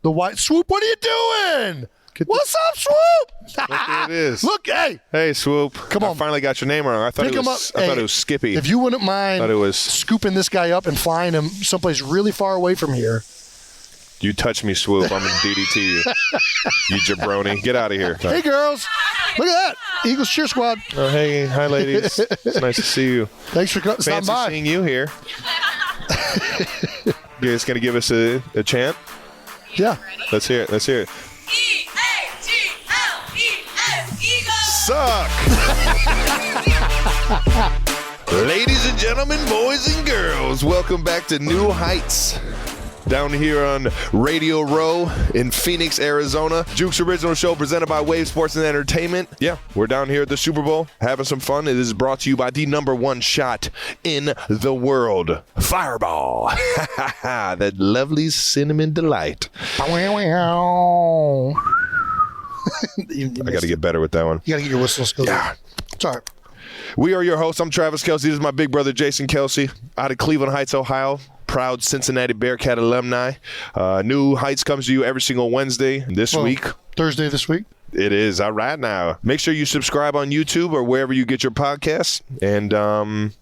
The white Swoop, what are you doing? What's up, Swoop? Look who it is. Look, hey. Hey, Swoop. Come on. I finally got your name wrong. I thought Pick it him was. up. I thought it was Skippy. If you wouldn't mind scooping this guy up and flying him someplace really far away from here. You touch me, Swoop. I'm going to DDT you. You jabroni. Get out of here. Hey, girls. Look at that. Eagles cheer squad. Oh, hey. Hi, ladies. It's nice to see you. Thanks for stopping by. Fancy seeing you here. You guys going to give us a chant? Yeah. Let's hear it. Let's hear it. E-A-G-L-E-S, Eagles! Suck! Ladies and gentlemen, boys and girls, welcome back to New Heights. Down here on Radio Row in Phoenix, Arizona. Juke's original show presented by Wave Sports and Entertainment. Yeah, we're down here at the Super Bowl having some fun. It is brought to you by the #1 shot in the world, Fireball. That lovely cinnamon delight. I got to get better with that one. You got to get your whistle skills. Yeah. It's all right. We are your hosts. I'm Travis Kelce. This is my big brother, Jason Kelce, out of Cleveland Heights, Ohio. Proud Cincinnati Bearcat alumni. New Heights comes to you every single Wednesday this week. Thursday this week. It is. All right now. Make sure you subscribe on YouTube or wherever you get your podcasts. And,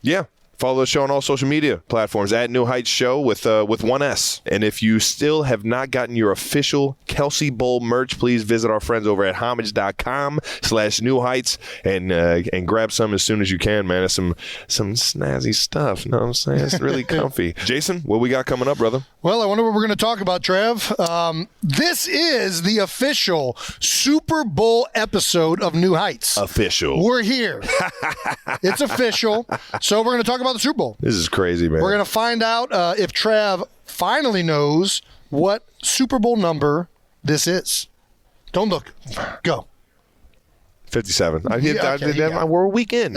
yeah. Follow the show on all social media platforms at New Heights Show with one S. And if you still have not gotten your official Kelce Bowl merch, please visit our friends over at homage.com/New Heights and grab some as soon as you can, man. It's some snazzy stuff. You know what I'm saying? It's really comfy. Jason, what we got coming up, brother? Well, I wonder what we're going to talk about, Trev. This is the official Super Bowl episode of New Heights. Official. We're here. It's official. So we're going to talk about the Super Bowl. This is crazy, man. We're going to find out if Trav finally knows what Super Bowl number this is. Don't look. Go. 57. We're a week in.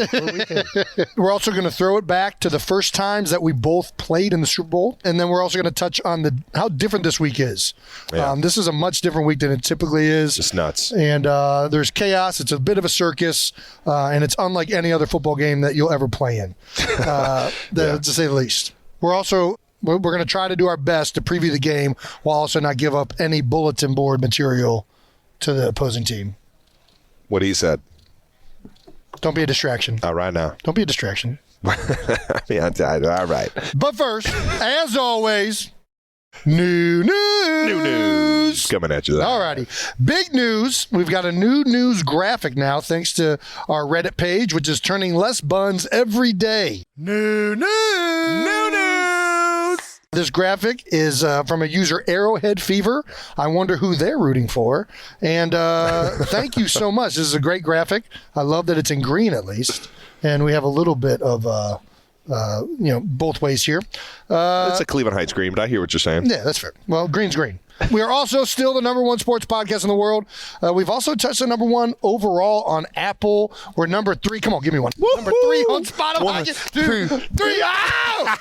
We're also going to throw it back to the first times that we both played in the Super Bowl, and then we're also going to touch on how different this week is. Yeah. This is a much different week than it typically is. It's nuts. And there's chaos. It's a bit of a circus, and it's unlike any other football game that you'll ever play in, to say the least. We're going to try to do our best to preview the game while also not give up any bulletin board material to the opposing team. What he said. Don't be a distraction. All right now. Don't be a distraction. All right. But first, as always, new news. Coming at you. All righty. Big news. We've got a new news graphic now thanks to our Reddit page, which is turning less buns every day. New news. This graphic is from a user Arrowhead Fever. I wonder who they're rooting for. And thank you so much. This is a great graphic. I love that it's in green at least. And we have a little bit of, both ways here. It's a Cleveland Heights green, but I hear what you're saying. Yeah, that's fair. Well, green's green. We are also still the #1 sports podcast in the world. We've also touched the #1 overall on Apple. We're number 3. Come on, give me one. Woo-hoo! Number 3 on Spotify. 2, 3. Ow!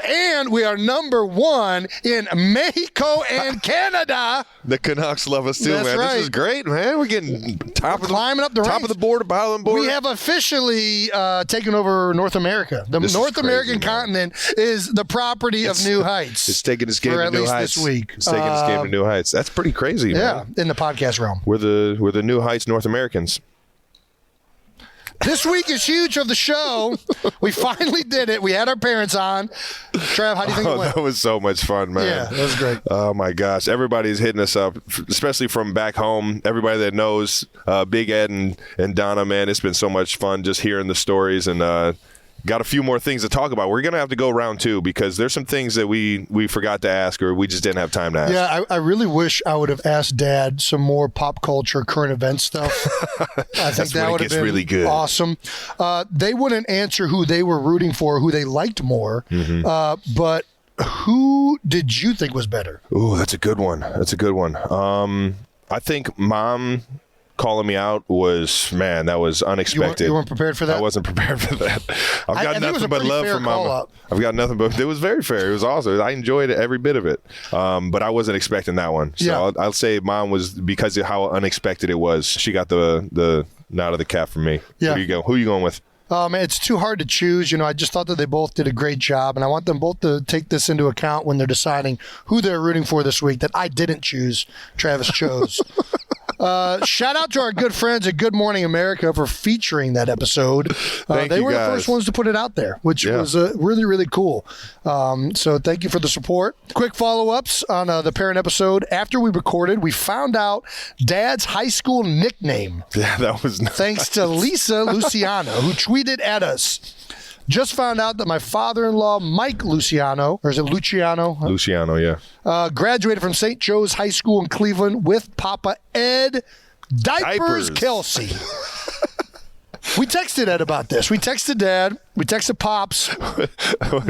and we are #1 in Mexico and Canada. The Canucks love us too, That's man. right. This is great, man. We're getting climbing up the top of the board, bottom board. We have officially taken over North America. The North American continent is the property of New Heights. It's taking its game to New Heights. This week. It's taking its game to New Heights. That's pretty crazy, man. In the podcast realm. We're the New Heights North Americans. This week is huge of the show. We finally did it. We had our parents on. Trav, how do you think it went? That was so much fun, man. Yeah, that was great. Oh, my gosh. Everybody's hitting us up, especially from back home. Everybody that knows Big Ed and Donna, man, it's been so much fun just hearing the stories and got a few more things to talk about. We're going to have to go round 2 because there's some things that we forgot to ask or we just didn't have time to ask. Yeah, I really wish I would have asked Dad some more pop culture, current event stuff. I think that would have been really good. Awesome. They wouldn't answer who they were rooting for, who they liked more, but who did you think was better? Ooh, that's a good one. I think Mom calling me out that was unexpected. You weren't prepared for that? I wasn't prepared for that. I've got nothing but love for Mama. I've got nothing but, it was very fair. It was awesome. I enjoyed every bit of it. But I wasn't expecting that one. So I'll say Mom was, because of how unexpected it was, she got the nod of the cap from me. Yeah. Who you going with? It's too hard to choose. I just thought that they both did a great job, and I want them both to take this into account when they're deciding who they're rooting for this week that I didn't choose, Travis chose. Shout out to our good friends at Good Morning America for featuring that episode. They were the first ones to put it out there, which was really, really cool. So thank you for the support. Quick follow-ups on the parent episode. After we recorded, we found out Dad's high school nickname. Yeah, that was nice. Thanks to Lisa Luciano, who tweeted at us. Just found out that my father-in-law, Mike Luciano, or is it Luciano? Luciano, yeah. Graduated from St. Joe's High School in Cleveland with Papa Ed Diapers Kelce. We texted Ed about this. We texted Dad. We texted Pops.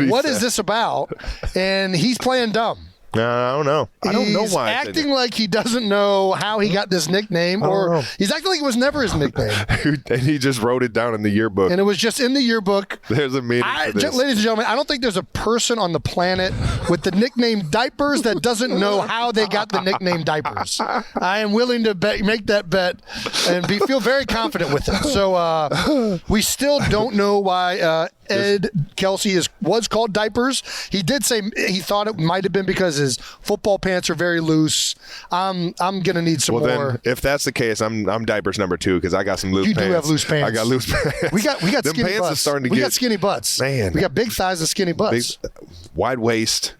What is this about? And he's playing dumb. I don't know. I don't know why. He's acting like he doesn't know how he got this nickname, or he's acting like it was never his nickname. And he just wrote it down in the yearbook. And it was just in the yearbook. There's a meaning for this. Ladies and gentlemen, I don't think there's a person on the planet with the nickname Diapers that doesn't know how they got the nickname Diapers. I am willing to make that bet and feel very confident with it. So we still don't know why Ed Kelce was called Diapers. He did say he thought it might have been because his football pants are very loose. I'm gonna need some more. Then, if that's the case, I'm Diapers number 2 because I got some loose pants. You do have loose pants. I got loose pants. We got Them skinny pants butts. are starting to we get, got skinny butts. Man, we got big thighs and skinny butts. Wide waist.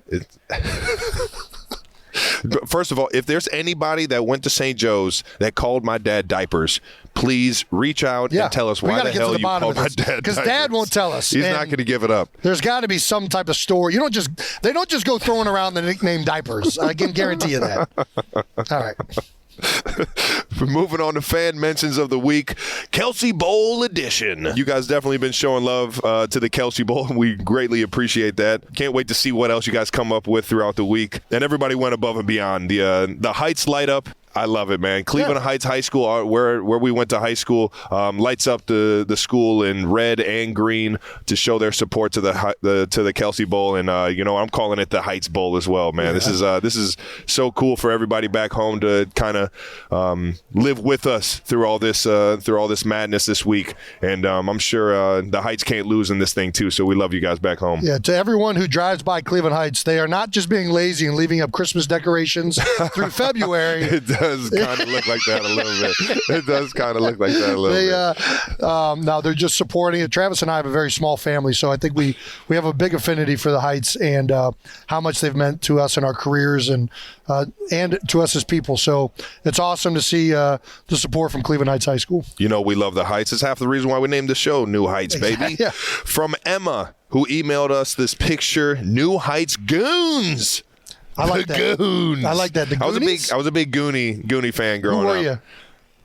First of all, if there's anybody that went to St. Joe's that called my dad Diapers, please reach out and tell us why the hell you called my dad Diapers. Because Dad won't tell us. He's not going to give it up. There's got to be some type of story. They don't just go throwing around the nickname Diapers. I can guarantee you that. All right. Moving on to fan mentions of the week, Kelce Bowl edition. You guys definitely been showing love to the Kelce Bowl. We greatly appreciate that. Can't wait to see what else you guys come up with throughout the week. And everybody went above and beyond. The Heights light up. I love it, man. Cleveland Heights High School, where we went to high school, lights up the school in red and green to show their support to the Kelce Bowl, and I'm calling it the Heights Bowl as well, man. Yeah. This is so cool for everybody back home to kind of live with us through all this madness this week, and I'm sure the Heights can't lose in this thing too. So we love you guys back home. Yeah, to everyone who drives by Cleveland Heights, they are not just being lazy and leaving up Christmas decorations through February. It does kind of look like that a little bit. It does kind of look like that a little bit. Now they're just supporting it. Travis and I have a very small family, so I think we have a big affinity for the Heights and how much they've meant to us in our careers and to us as people. So it's awesome to see the support from Cleveland Heights High School. We love the Heights. It's half the reason why we named the show New Heights, baby. Yeah. From Emma, who emailed us this picture, New Heights Goons. I like that. Goons. I like that. The Goonies? I was a big Goonie fan growing up. Who were you?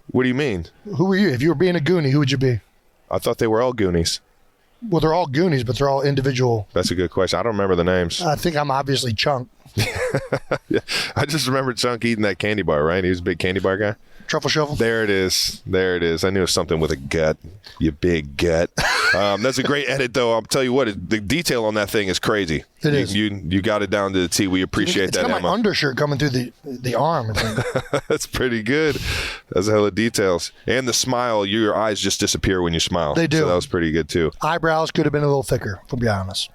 What do you mean? Who were you? If you were being a Goonie, who would you be? I thought they were all Goonies. Well, they're all Goonies, but they're all individual. That's a good question. I don't remember the names. I think I'm obviously Chunk. Yeah. I just remember Chunk eating that candy bar, right? He was a big candy bar guy. Truffle Shuffle. There it is. I knew it was something with a gut. You big gut. That's a great edit, though. I'll tell you what, the detail on that thing is crazy. It is. You got it down to the T. We appreciate that, Emma. It's got my undershirt coming through the arm. That's pretty good. That's a hell of details. And the smile, your eyes just disappear when you smile. They do. So that was pretty good, too. Eyebrows could have been a little thicker, to be honest.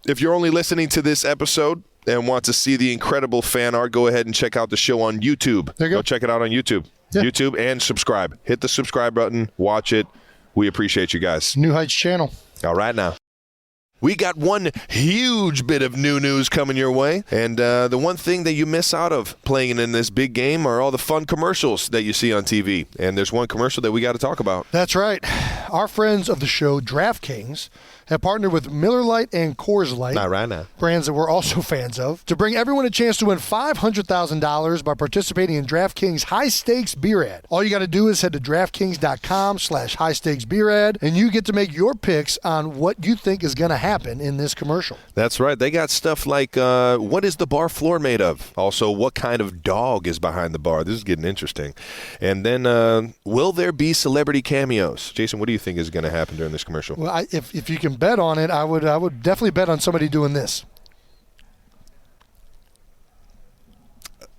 If you're only listening to this episode and want to see the incredible fan art, go ahead and check out the show on YouTube. There you go. Go check it out on YouTube. Yeah. YouTube and subscribe. Hit the subscribe button. Watch it. We appreciate you guys. New Heights channel. All right now. We got one huge bit of new news coming your way. And the one thing that you miss out of playing in this big game are all the fun commercials that you see on TV. And there's one commercial that we got to talk about. That's right. Our friends of the show, DraftKings, have partnered with Miller Lite and Coors Light, not right now, brands that we're also fans of, to bring everyone a chance to win $500,000 by participating in DraftKings High Stakes Beer Ad. All you got to do is head to DraftKings.com/high stakes beer ad, and you get to make your picks on what you think is going to happen in this commercial. That's right. They got stuff like, what is the bar floor made of? Also, what kind of dog is behind the bar? This is getting interesting. And then, will there be celebrity cameos? Jason, what do you think is going to happen during this commercial? Well, if you can bet on it, I would definitely bet on somebody doing this.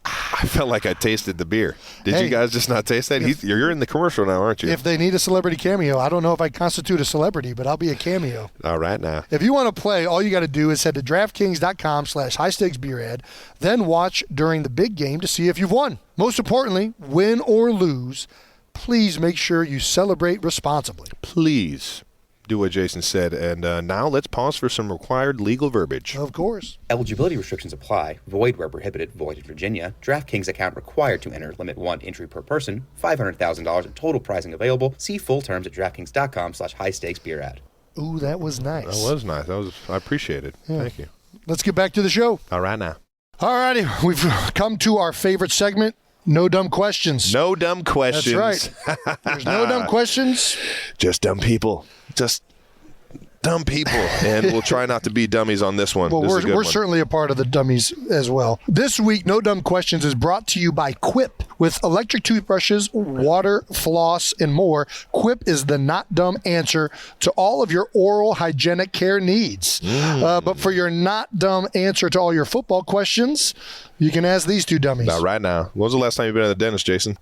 I felt like I tasted the beer. Did Hey, you guys just not taste that? You're in the commercial now, aren't you? If they need a celebrity cameo, I don't know if I constitute a celebrity, but I'll be a cameo. All right now. If you want to play, all you got to do is head to DraftKings.com/high-stakes-beer-ad, then watch during the big game to see if you've won. Most importantly, win or lose, please make sure you celebrate responsibly. Please do what Jason said. And now let's pause for some required legal verbiage. Of course. Eligibility restrictions apply. Void where prohibited. Void in Virginia. DraftKings account required to enter. Limit 1 entry per person. $500,000 in total pricing available. See full terms at DraftKings.com/high-stakes-beer-ad. Ooh, that was nice. That was nice. I appreciate it. Yeah. Thank you. Let's get back to the show. All right now. All righty, we've come to our favorite segment, No Dumb Questions. No dumb questions. That's right. There's no dumb questions. Just dumb people. Just dumb people. And we'll try not to be dummies on this one. Well, This is a good we're one. certainly a part of the dummies as well. This week, No Dumb Questions is brought to you by Quip. With electric toothbrushes, water, floss, and more, Quip is the not dumb answer to all of your oral hygienic care needs. But for your not dumb answer to all your football questions, you can ask these two dummies. Not right now. When was the last time you've been at the dentist, Jason?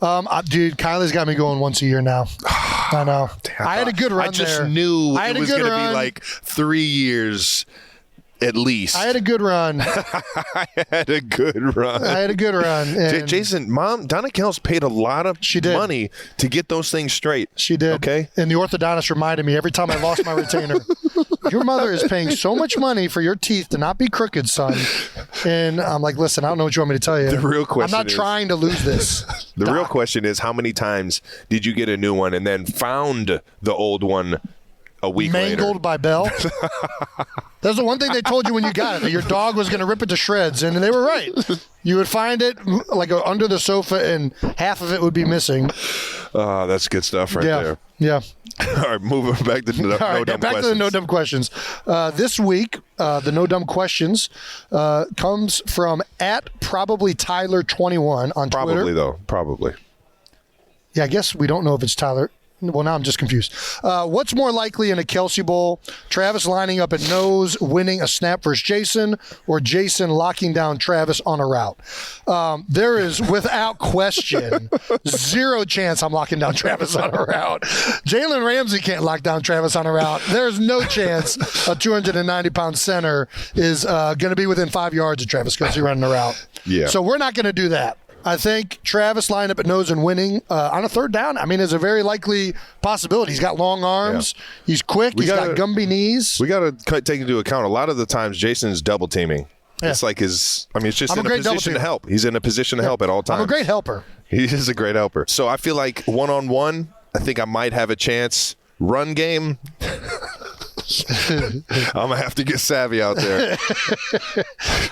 Dude, Kylie's got me going once a year now. I know. I had a good run I just there. knew I had it a was good going to be run. like 3 years at least. I had a good run. I had a good run. And Jason, Mom, Donna Kels paid a lot of She did. money to get those things straight. She did. Okay. And the orthodontist reminded me every time I lost my retainer, your mother is paying so much money for your teeth to not be crooked, son. And I'm like, listen, I don't know what you want me to tell you. The real question I'm not is- trying to lose this. The real question is, how many times did you get a new one and then found the old one a week Mangled later? by Bell. That's the one thing they told you when you got it, that your dog was going to rip it to shreds, and they were right. You would find it like under the sofa, and half of it would be missing. Oh, that's good stuff right there. Yeah. All right, moving back to no All right, dumb back questions. to the no dumb questions. This week, the no dumb questions comes from @probablytyler21 on Twitter. Probably, though. Probably. Yeah, I guess we don't know if it's Tyler. Well, now I'm just confused. What's more likely in a Kelce Bowl? Travis lining up at nose, winning a snap versus Jason, or Jason locking down Travis on a route? There is, without question, zero chance I'm locking down Travis on a route. Jalen Ramsey can't lock down Travis on a route. There's no chance a 290-pound center is going to be within 5 yards of Travis Kelce running a route. Yeah. So we're not going to do that. I think Travis lined up at nose and winning on a third down, I mean, is a very likely possibility. He's got long arms. Yeah. He's quick. He's got Gumby knees. We got to take into account a lot of the times Jason's double teaming. Yeah. It's like it's just in a position to help. He's in a position to help at all times. I'm a great helper. He is a great helper. So I feel like one-on-one, I think I might have a chance. Run game, I'm going to have to get savvy out there.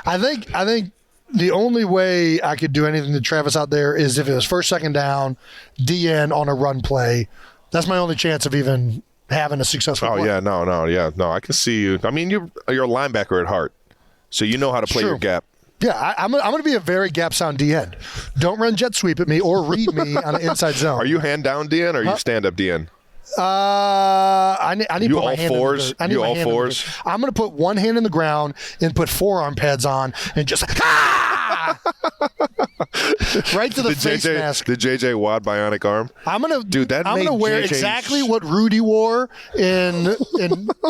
I think the only way I could do anything to Travis out there is if it was first, second down, DN on a run play. That's my only chance of even having a successful play. Yeah, no, I can see you. I mean, you're a linebacker at heart, so you know how to play your gap. Yeah, I'm going to be a very gap sound DN. Don't run jet sweep at me or read me on the inside zone. Are you hand down DN or are you stand up DN? I need to put my hand fours? in the You all fours? I'm going to put one hand in the ground and put forearm pads on and just right to the face mask. The JJ Watt bionic arm. I'm gonna wear JJ exactly what Rudy wore in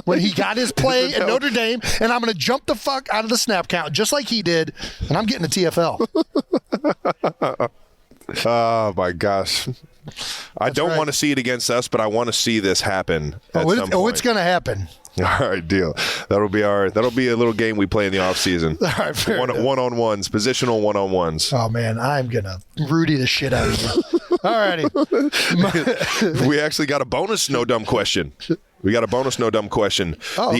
when he got his play at Notre Dame, and I'm gonna jump the fuck out of the snap count just like he did, and I'm getting a TFL. Oh my gosh. I don't want to see it against us, but I want to see this happen at some point. It's going to happen. All right, deal. That'll be a little game we play in the offseason. All right, one-on-ones, positional one-on-ones. Oh man, I'm gonna Rudy the shit out of you. All righty. We actually got a bonus no dumb question. The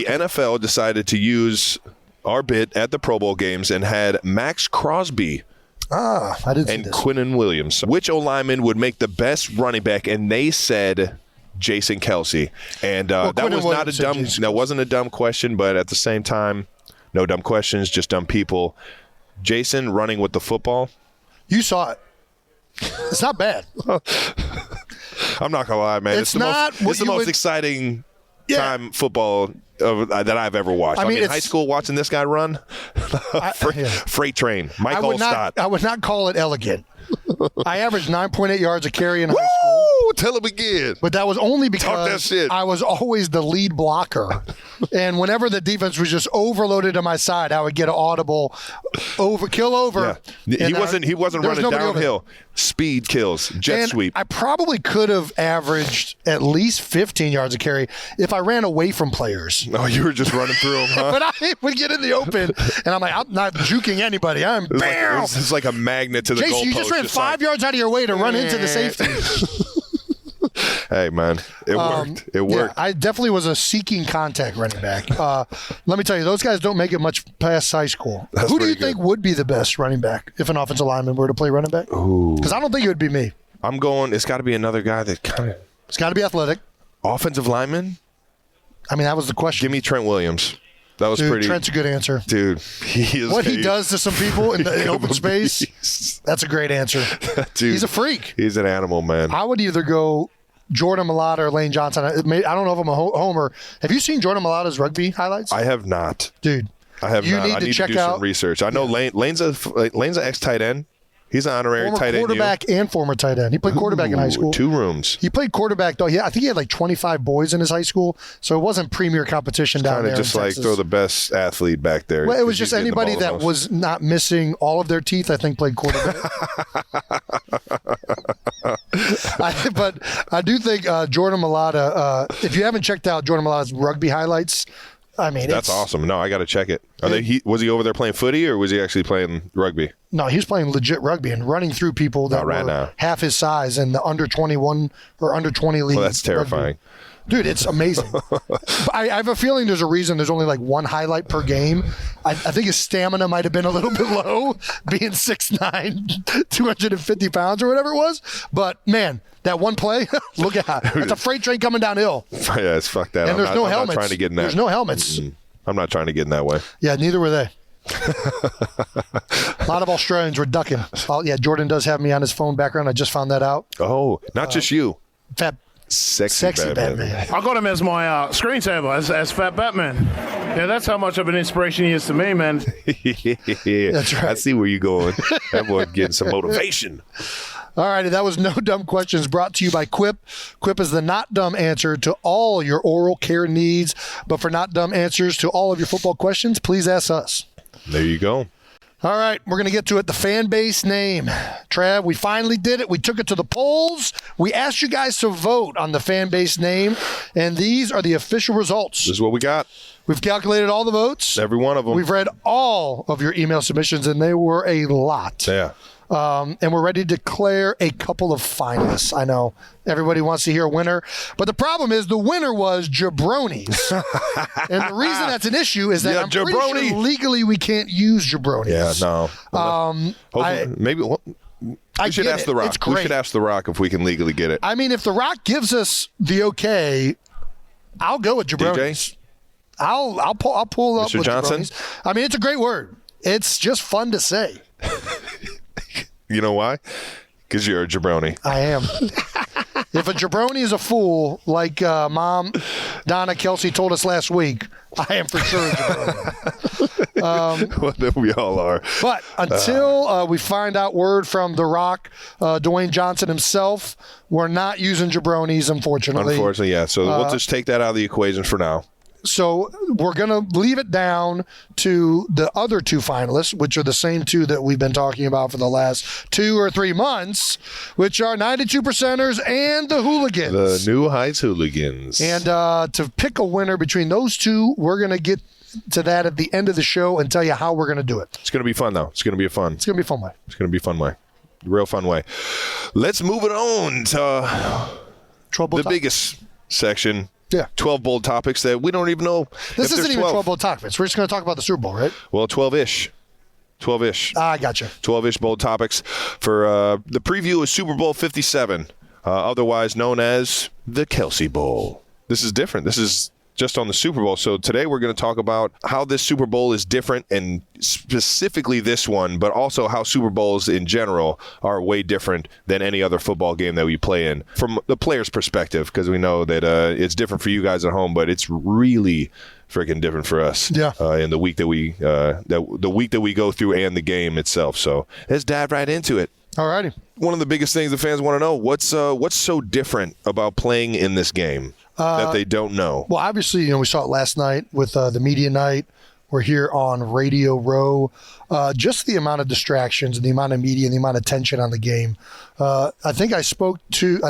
NFL decided to use our bit at the Pro Bowl games and had Max Crosby I did see and this. Quinnen Williams. Which O-lineman would make the best running back? And they said Jason Kelce. And that was not a dumb. That wasn't a dumb question, but at the same time, no dumb questions, just dumb people. Jason running with the football. You saw it. It's not bad. I'm not gonna lie, man. It's the most exciting time football that I've ever watched. I mean high school watching this guy run, freight train, Mike Olstad. I would not call it elegant. I averaged 9.8 yards a carry in high school. Tell him again. But that was only Talk that because shit. I was always the lead blocker. And whenever the defense was just overloaded to my side, I would get an audible kill over. Yeah. He wasn't running downhill. Speed kills, jet sweep. I probably could have averaged at least 15 yards a carry if I ran away from players. Oh, you were just running through them, huh? But I would get in the open, and I'm like, I'm not juking anybody. I'm bam! It's like a magnet to the goalpost. Jason, you just ran 5 yards out of your way to run into the safety. Hey, man, it worked. It worked. Yeah, I definitely was a seeking contact running back. Let me tell you, those guys don't make it much past high school. Who do you think would be the best running back if an offensive lineman were to play running back? Because I don't think it would be me. I'm going, it's got to be another guy that kind of... It's got to be athletic. Offensive lineman? I mean, that was the question. Give me Trent Williams. That was Dude, Trent's a good answer. Dude, he is. What he does to some people in open space, that's a great answer. Dude, he's a freak. He's an animal, man. I would either go Jordan Mailata or Lane Johnson. I don't know if I'm a homer. Have you seen Jordan Mailata's rugby highlights? I have not. Dude, I have not. I need to do some research. I know Lane's an ex-tight end. He's an honorary former tight end. Quarterback and former tight end. He played quarterback in high school. 2 rooms. He played quarterback, though. Yeah, I think he had like 25 boys in his high school, so it wasn't premier competition down there. Kind of just like throw the best athlete back there. Well, it was just anybody that was not missing all of their teeth, I think, played quarterback. But I do think Jordan Mailata, if you haven't checked out Jordan Mailata's rugby highlights, I mean, that's awesome. No, I got to check it. Was he over there playing footy or was he actually playing rugby? No, he was playing legit rugby and running through people that were half his size in the under 21 or under 20 league. Well, that's terrifying. Rugby. Dude, it's amazing. I have a feeling there's a reason there's only like one highlight per game. I think his stamina might have been a little bit low, being 6'9", 250 pounds or whatever it was. But, man, that one play, look at that. That's a freight train coming downhill. Yeah, it's fuck that. And there's no helmets. I'm not trying to get in that. There's no helmets. I'm not trying to get in that way. Yeah, neither were they. A lot of Australians were ducking. Yeah, Jordan does have me on his phone background. I just found that out. Oh, not just you. Sexy Batman. I got him as my screensaver, as Fat Batman. Yeah, that's how much of an inspiration he is to me, man. Yeah, that's right. I see where you're going. That boy getting some motivation. All righty, that was No Dumb Questions brought to you by Quip. Quip is the not dumb answer to all your oral care needs. But for not dumb answers to all of your football questions, please ask us. There you go. All right, we're going to get to it. The fan base name. Trav, we finally did it. We took it to the polls. We asked you guys to vote on the fan base name, and these are the official results. This is what we got. We've calculated all the votes. Every one of them. We've read all of your email submissions, and they were a lot. Yeah. And we're ready to declare a couple of finalists. I know everybody wants to hear a winner, but the problem is the winner was jabronis. And the reason that's an issue is that I'm pretty sure legally we can't use jabronis. Yeah, no. Maybe we should ask The Rock. We should ask The Rock if we can legally get it. I mean, if The Rock gives us the okay, I'll go with jabronis. DJ? I'll pull up Mr. with Johnson? jabronis. I mean, it's a great word. It's just fun to say. You know why? Because you're a jabroni. I am. If a jabroni is a fool, like Mom, Donna, Kelce told us last week, I am for sure a jabroni. Well, we all are. But until we find out word from The Rock, Dwayne Johnson himself, we're not using jabronis, unfortunately. Unfortunately, yeah. So we'll just take that out of the equation for now. So we're going to leave it down to the other 2 finalists, which are the same 2 that we've been talking about for the last 2 or 3 months, which are 92%ers and the Hooligans. The New Heights Hooligans. And to pick a winner between those 2, we're going to get to that at the end of the show and tell you how we're going to do it. It's going to be fun, though. It's going to be fun. It's going to be a fun way. It's going to be a fun way. Real fun way. Let's move it on to the biggest section. Yeah. 12 bold topics that we don't even know. This isn't even 12 bold topics. We're just going to talk about the Super Bowl, right? Well, 12-ish. 12-ish. I gotcha. 12-ish bold topics for the preview of Super Bowl 57, otherwise known as the Kelce Bowl. This is different. This is just on the Super Bowl. So today we're going to talk about how this Super Bowl is different, and specifically this one, but also how Super Bowls in general are way different than any other football game that we play in from the player's perspective, because we know that it's different for you guys at home, but it's really freaking different for us in the week that we go through and the game itself. So let's dive right into it. All righty. One of the biggest things the fans want to know, what's so different about playing in this game that they don't know? Well, obviously, we saw it last night with the media night. We're here on Radio Row. Just the amount of distractions and the amount of media and the amount of tension on the game. I've spoke to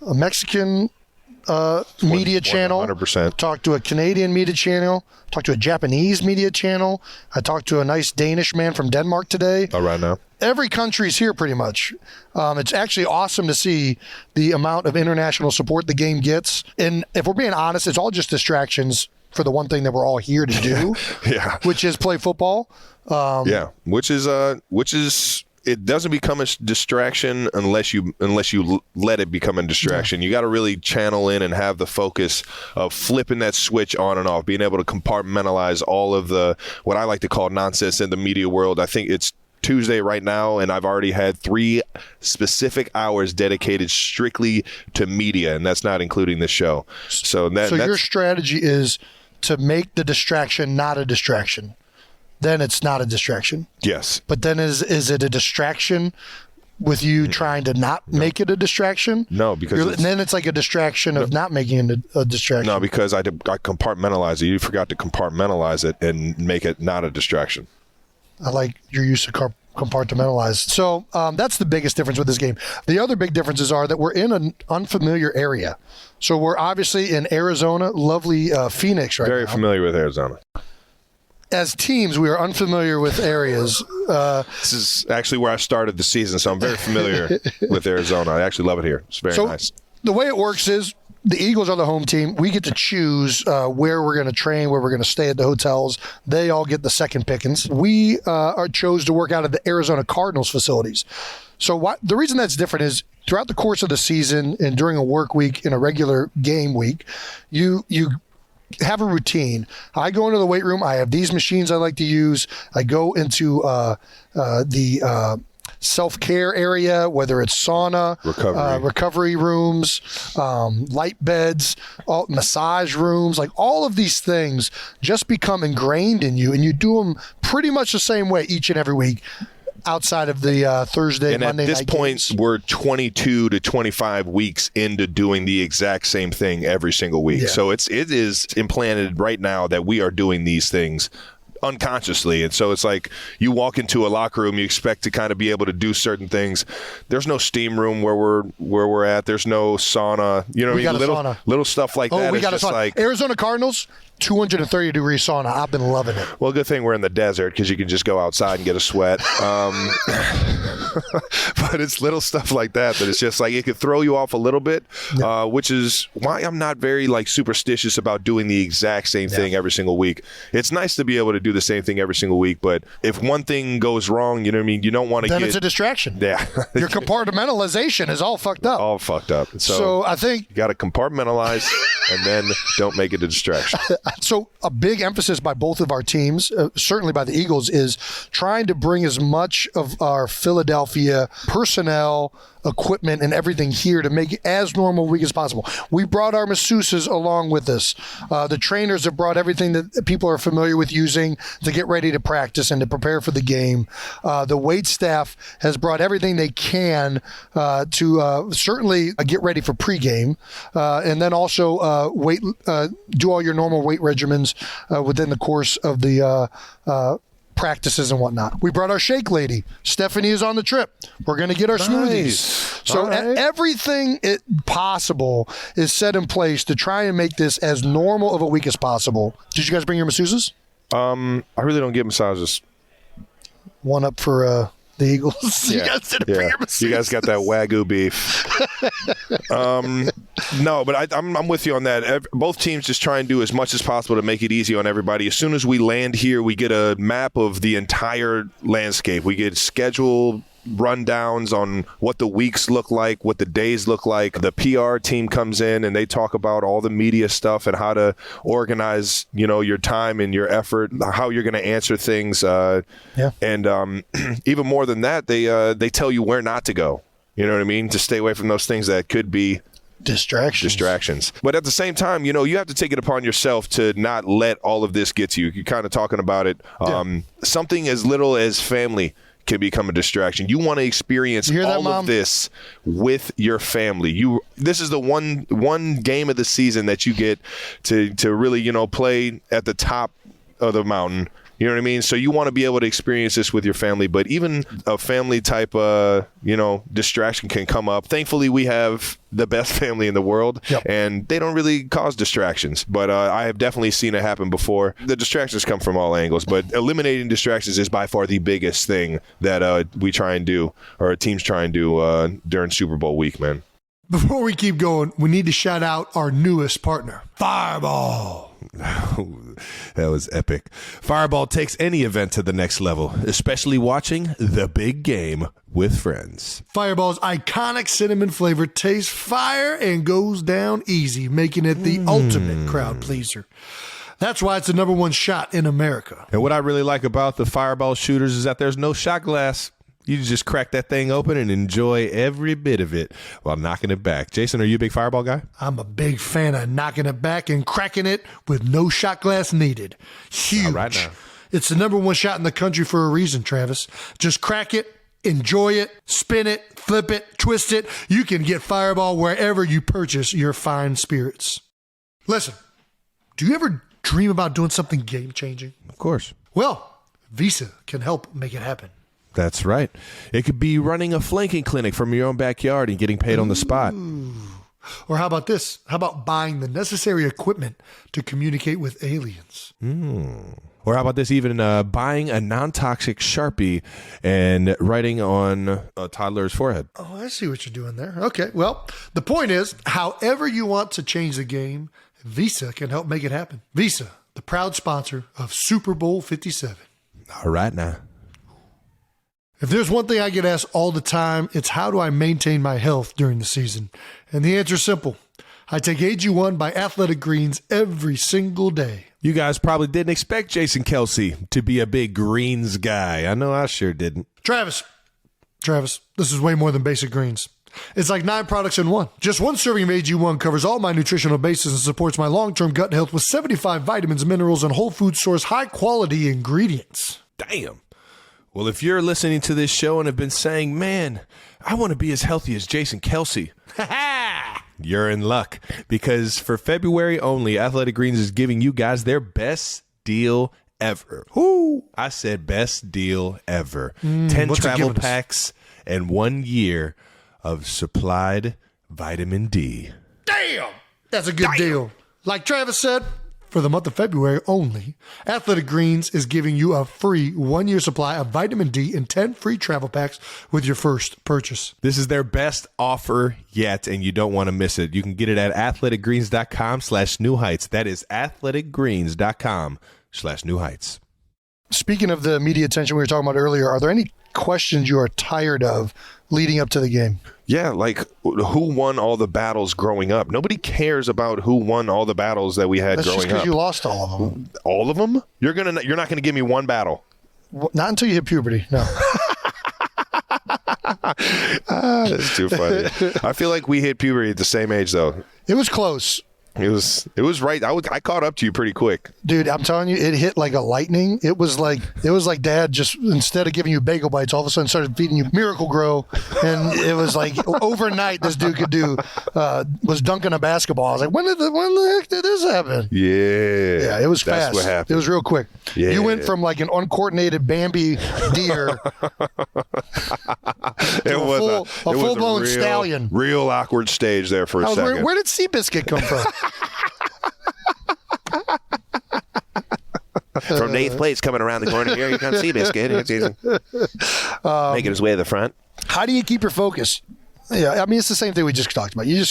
a Mexican media channel, 100%. Talked to a Canadian media channel, talked to a Japanese media channel. I talked to a nice Danish man from Denmark today. All right now. Every country's here pretty much. It's actually awesome to see the amount of international support the game gets. And if we're being honest, it's all just distractions for the one thing that we're all here to do, which is play football. Which is it doesn't become a distraction unless you let it become a distraction. You got to really channel in and have the focus of flipping that switch on and off, being able to compartmentalize all of the, what I like to call nonsense in the media world. I think it's Tuesday right now, and I've already had 3 specific hours dedicated strictly to media, and that's not including the show. So your strategy is to make the distraction not a distraction. Then it's not a distraction. Yes. But then is it a distraction with you trying to not make it a distraction? No, because then it's like a distraction of not making it a distraction. No, because I compartmentalize it. You forgot to compartmentalize it and make it not a distraction. I like your use of compartmentalize. So that's the biggest difference with this game. The other big differences are that we're in an unfamiliar area. So we're obviously in Arizona, lovely Phoenix right now. Very familiar with Arizona. As teams, we are unfamiliar with areas. This is actually where I started the season, so I'm very familiar with Arizona. I actually love it here. It's very nice. The way it works is the Eagles are the home team. We get to choose where we're going to train, where we're going to stay at the hotels. They all get the second pickings. We chose to work out of the Arizona Cardinals facilities. So the reason that's different is throughout the course of the season and during a work week, in a regular game week, you have a routine. I go into the weight room. I have these machines I like to use. I go into the self-care area, whether it's sauna, recovery rooms, light beds, massage rooms, like all of these things just become ingrained in you, and you do them pretty much the same way each and every week. Outside of the Thursday, and Monday night games. At this point, we're 22 to 25 weeks into doing the exact same thing every single week. Yeah. So it is implanted right now that we are doing these things unconsciously. And so it's like you walk into a locker room, you expect to kind of be able to do certain things. There's no steam room where we're at. There's no sauna. You know, little stuff like that. We got a sauna. Like Arizona Cardinals, 230-degree sauna. I've been loving it. Well, good thing we're in the desert because you can just go outside and get a sweat. But it's little stuff like that it's just like it could throw you off a little bit, which is why I'm not very superstitious about doing the exact same thing every single week. It's nice to be able to do the same thing every single week, but if one thing goes wrong, you know what I mean? You don't want to Then it's a distraction. Yeah. Your compartmentalization is all fucked up. All fucked up. So I think you got to compartmentalize and then don't make it a distraction. So a big emphasis by both of our teams, certainly by the Eagles, is trying to bring as much of our Philadelphia personnel, equipment, and everything here to make it as normal a week as possible. We brought our masseuses along with us. The trainers have brought everything that people are familiar with using to get ready to practice and to prepare for the game. The wait staff has brought everything they can to certainly get ready for pregame, and then also do all your normal weight regimens within the course of the practices and whatnot. We brought our shake lady. Stephanie is on the trip. We're going to get our smoothies. So everything possible is set in place to try and make this as normal of a week as possible. Did you guys bring your masseuses? I really don't get massages. One up for the Eagles. Yeah. You guys didn't bring your masseuses. You guys got that Wagyu beef. No, but I'm with you on that. Both teams just try and do as much as possible to make it easy on everybody. As soon as we land here, we get a map of the entire landscape. We get schedule rundowns on what the weeks look like, what the days look like. The PR team comes in and they talk about all the media stuff and how to organize, your time and your effort, how you're going to answer things. And even more than that, they tell you where not to go. You know what I mean? To stay away from those things that could be distractions. But at the same time, you have to take it upon yourself to not let all of this get to you. You're kind of talking about it. Something as little as family can become a distraction. You want to experience all of this with your family. This is the one game of the season that you get to really, play at the top of the mountain. You know what I mean? So you want to be able to experience this with your family, but even a family type, distraction can come up. Thankfully, we have the best family in the world, and they don't really cause distractions. But I have definitely seen it happen before. The distractions come from all angles, but eliminating distractions is by far the biggest thing that we try and do, or teams try and do during Super Bowl week, man. Before we keep going, we need to shout out our newest partner, Fireball. That was epic. Fireball takes any event to the next level, especially watching the big game with friends. Fireball's iconic cinnamon flavor tastes fire and goes down easy, making it the ultimate crowd pleaser. That's why it's the number one shot in America. And what I really like about the Fireball shooters is that there's no shot glass. You just crack that thing open and enjoy every bit of it while knocking it back. Jason, are you a big Fireball guy? I'm a big fan of knocking it back and cracking it with no shot glass needed. Huge. All right now. It's the number one shot in the country for a reason, Travis. Just crack it, enjoy it, spin it, flip it, twist it. You can get Fireball wherever you purchase your fine spirits. Listen, do you ever dream about doing something game-changing? Of course. Well, Visa can help make it happen. That's right. It could be running a flanking clinic from your own backyard and getting paid on the spot. Or how about this? How about buying the necessary equipment to communicate with aliens? Or how about this? Even buying a non-toxic Sharpie and writing on a toddler's forehead. Oh, I see what you're doing there. Okay, well, the point is, however you want to change the game, Visa can help make it happen. Visa, the proud sponsor of Super Bowl 57. All right now. If there's one thing I get asked all the time, it's how do I maintain my health during the season? And the answer is simple. I take AG1 by Athletic Greens every single day. You guys probably didn't expect Jason Kelce to be a big greens guy. I know I sure didn't. Travis, this is way more than basic greens. It's like 9 products in one. Just one serving of AG1 covers all my nutritional bases and supports my long-term gut health with 75 vitamins, minerals, and whole food source high-quality ingredients. Damn. Well, if you're listening to this show and have been saying, man, I want to be as healthy as Jason Kelce, you're in luck. Because for February only, Athletic Greens is giving you guys their best deal ever. Whoo! I said best deal ever. 10 travel packs and 1 year of supplied vitamin D. Damn! That's a good deal. Like Travis said, for the month of February only, Athletic Greens is giving you a free 1-year supply of vitamin D and 10 free travel packs with your first purchase. This is their best offer yet, and you don't want to miss it. You can get it at athleticgreens.com/new heights. That is athleticgreens.com/new heights. Speaking of the media attention we were talking about earlier, are there any questions you are tired of leading up to the game? Yeah, like who won all the battles growing up? Nobody cares about who won all the battles that we had growing up. That's just because you lost all of them. All of them? You're not gonna give me one battle. Well, not until you hit puberty. No. That's too funny. I feel like we hit puberty at the same age, though. It was close. It was right. I caught up to you pretty quick, dude. I'm telling you, it hit like a lightning. It was like Dad just, instead of giving you bagel bites, all of a sudden started feeding you Miracle Grow, and it was like overnight. This dude could do was dunking a basketball. I was like, when the heck did this happen? Yeah, it was fast. That's what happened. It was real quick. Yeah. You went from like an uncoordinated Bambi deer to a full-blown stallion. Real awkward stage there for a second. Where did Seabiscuit come from? From 8th place coming around the corner here, you come Seabiscuit. Making his way to the front. How do you keep your focus? Yeah, I mean, it's the same thing we just talked about. You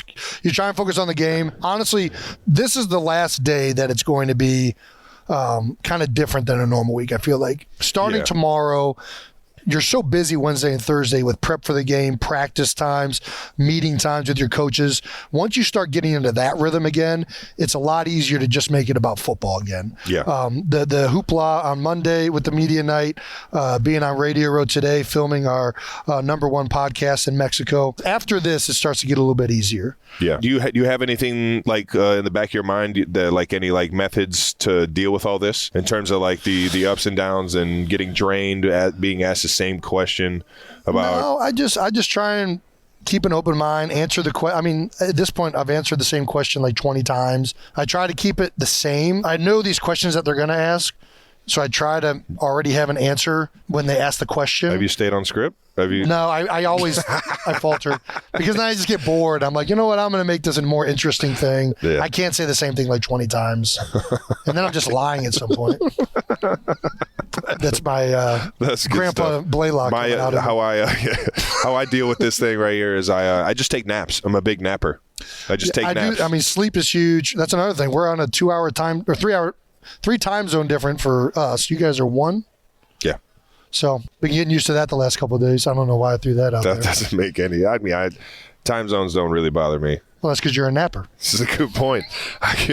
try and focus on the game. Honestly, this is the last day that it's going to be kind of different than a normal week. I feel like starting tomorrow, you're so busy Wednesday and Thursday with prep for the game, practice times, meeting times with your coaches. Once you start getting into that rhythm again, it's a lot easier to just make it about football again. Yeah. The hoopla on Monday with the media night, being on Radio Row today, filming our #1 podcast in Mexico. After this, it starts to get a little bit easier. Yeah. Do you have anything like in the back of your mind that like any like methods to deal with all this in terms of like the ups and downs and getting drained at being asked the same question about? No, I just try and keep an open mind, answer the question. I mean, at this point, I've answered the same question like 20 times. I try to keep it the same. I know these questions that they're going to ask, so I try to already have an answer when they ask the question. Have you stayed on script? No, I always I falter because then I just get bored. I'm like, you know what? I'm going to make this a more interesting thing. Yeah. I can't say the same thing like 20 times, and then I'm just lying at some point. That's my That's good Grandpa stuff. Blaylock. How I deal with this thing right here is I just take naps. I'm a big napper. I just take naps. I mean, sleep is huge. That's another thing. We're on a 2-hour time or 3 time zone different for us. You guys are 1. Yeah. So been getting used to that the last couple of days. I don't know why I threw that out there. That doesn't make any. I mean, time zones don't really bother me. Well, that's because you're a napper. This is a good point. I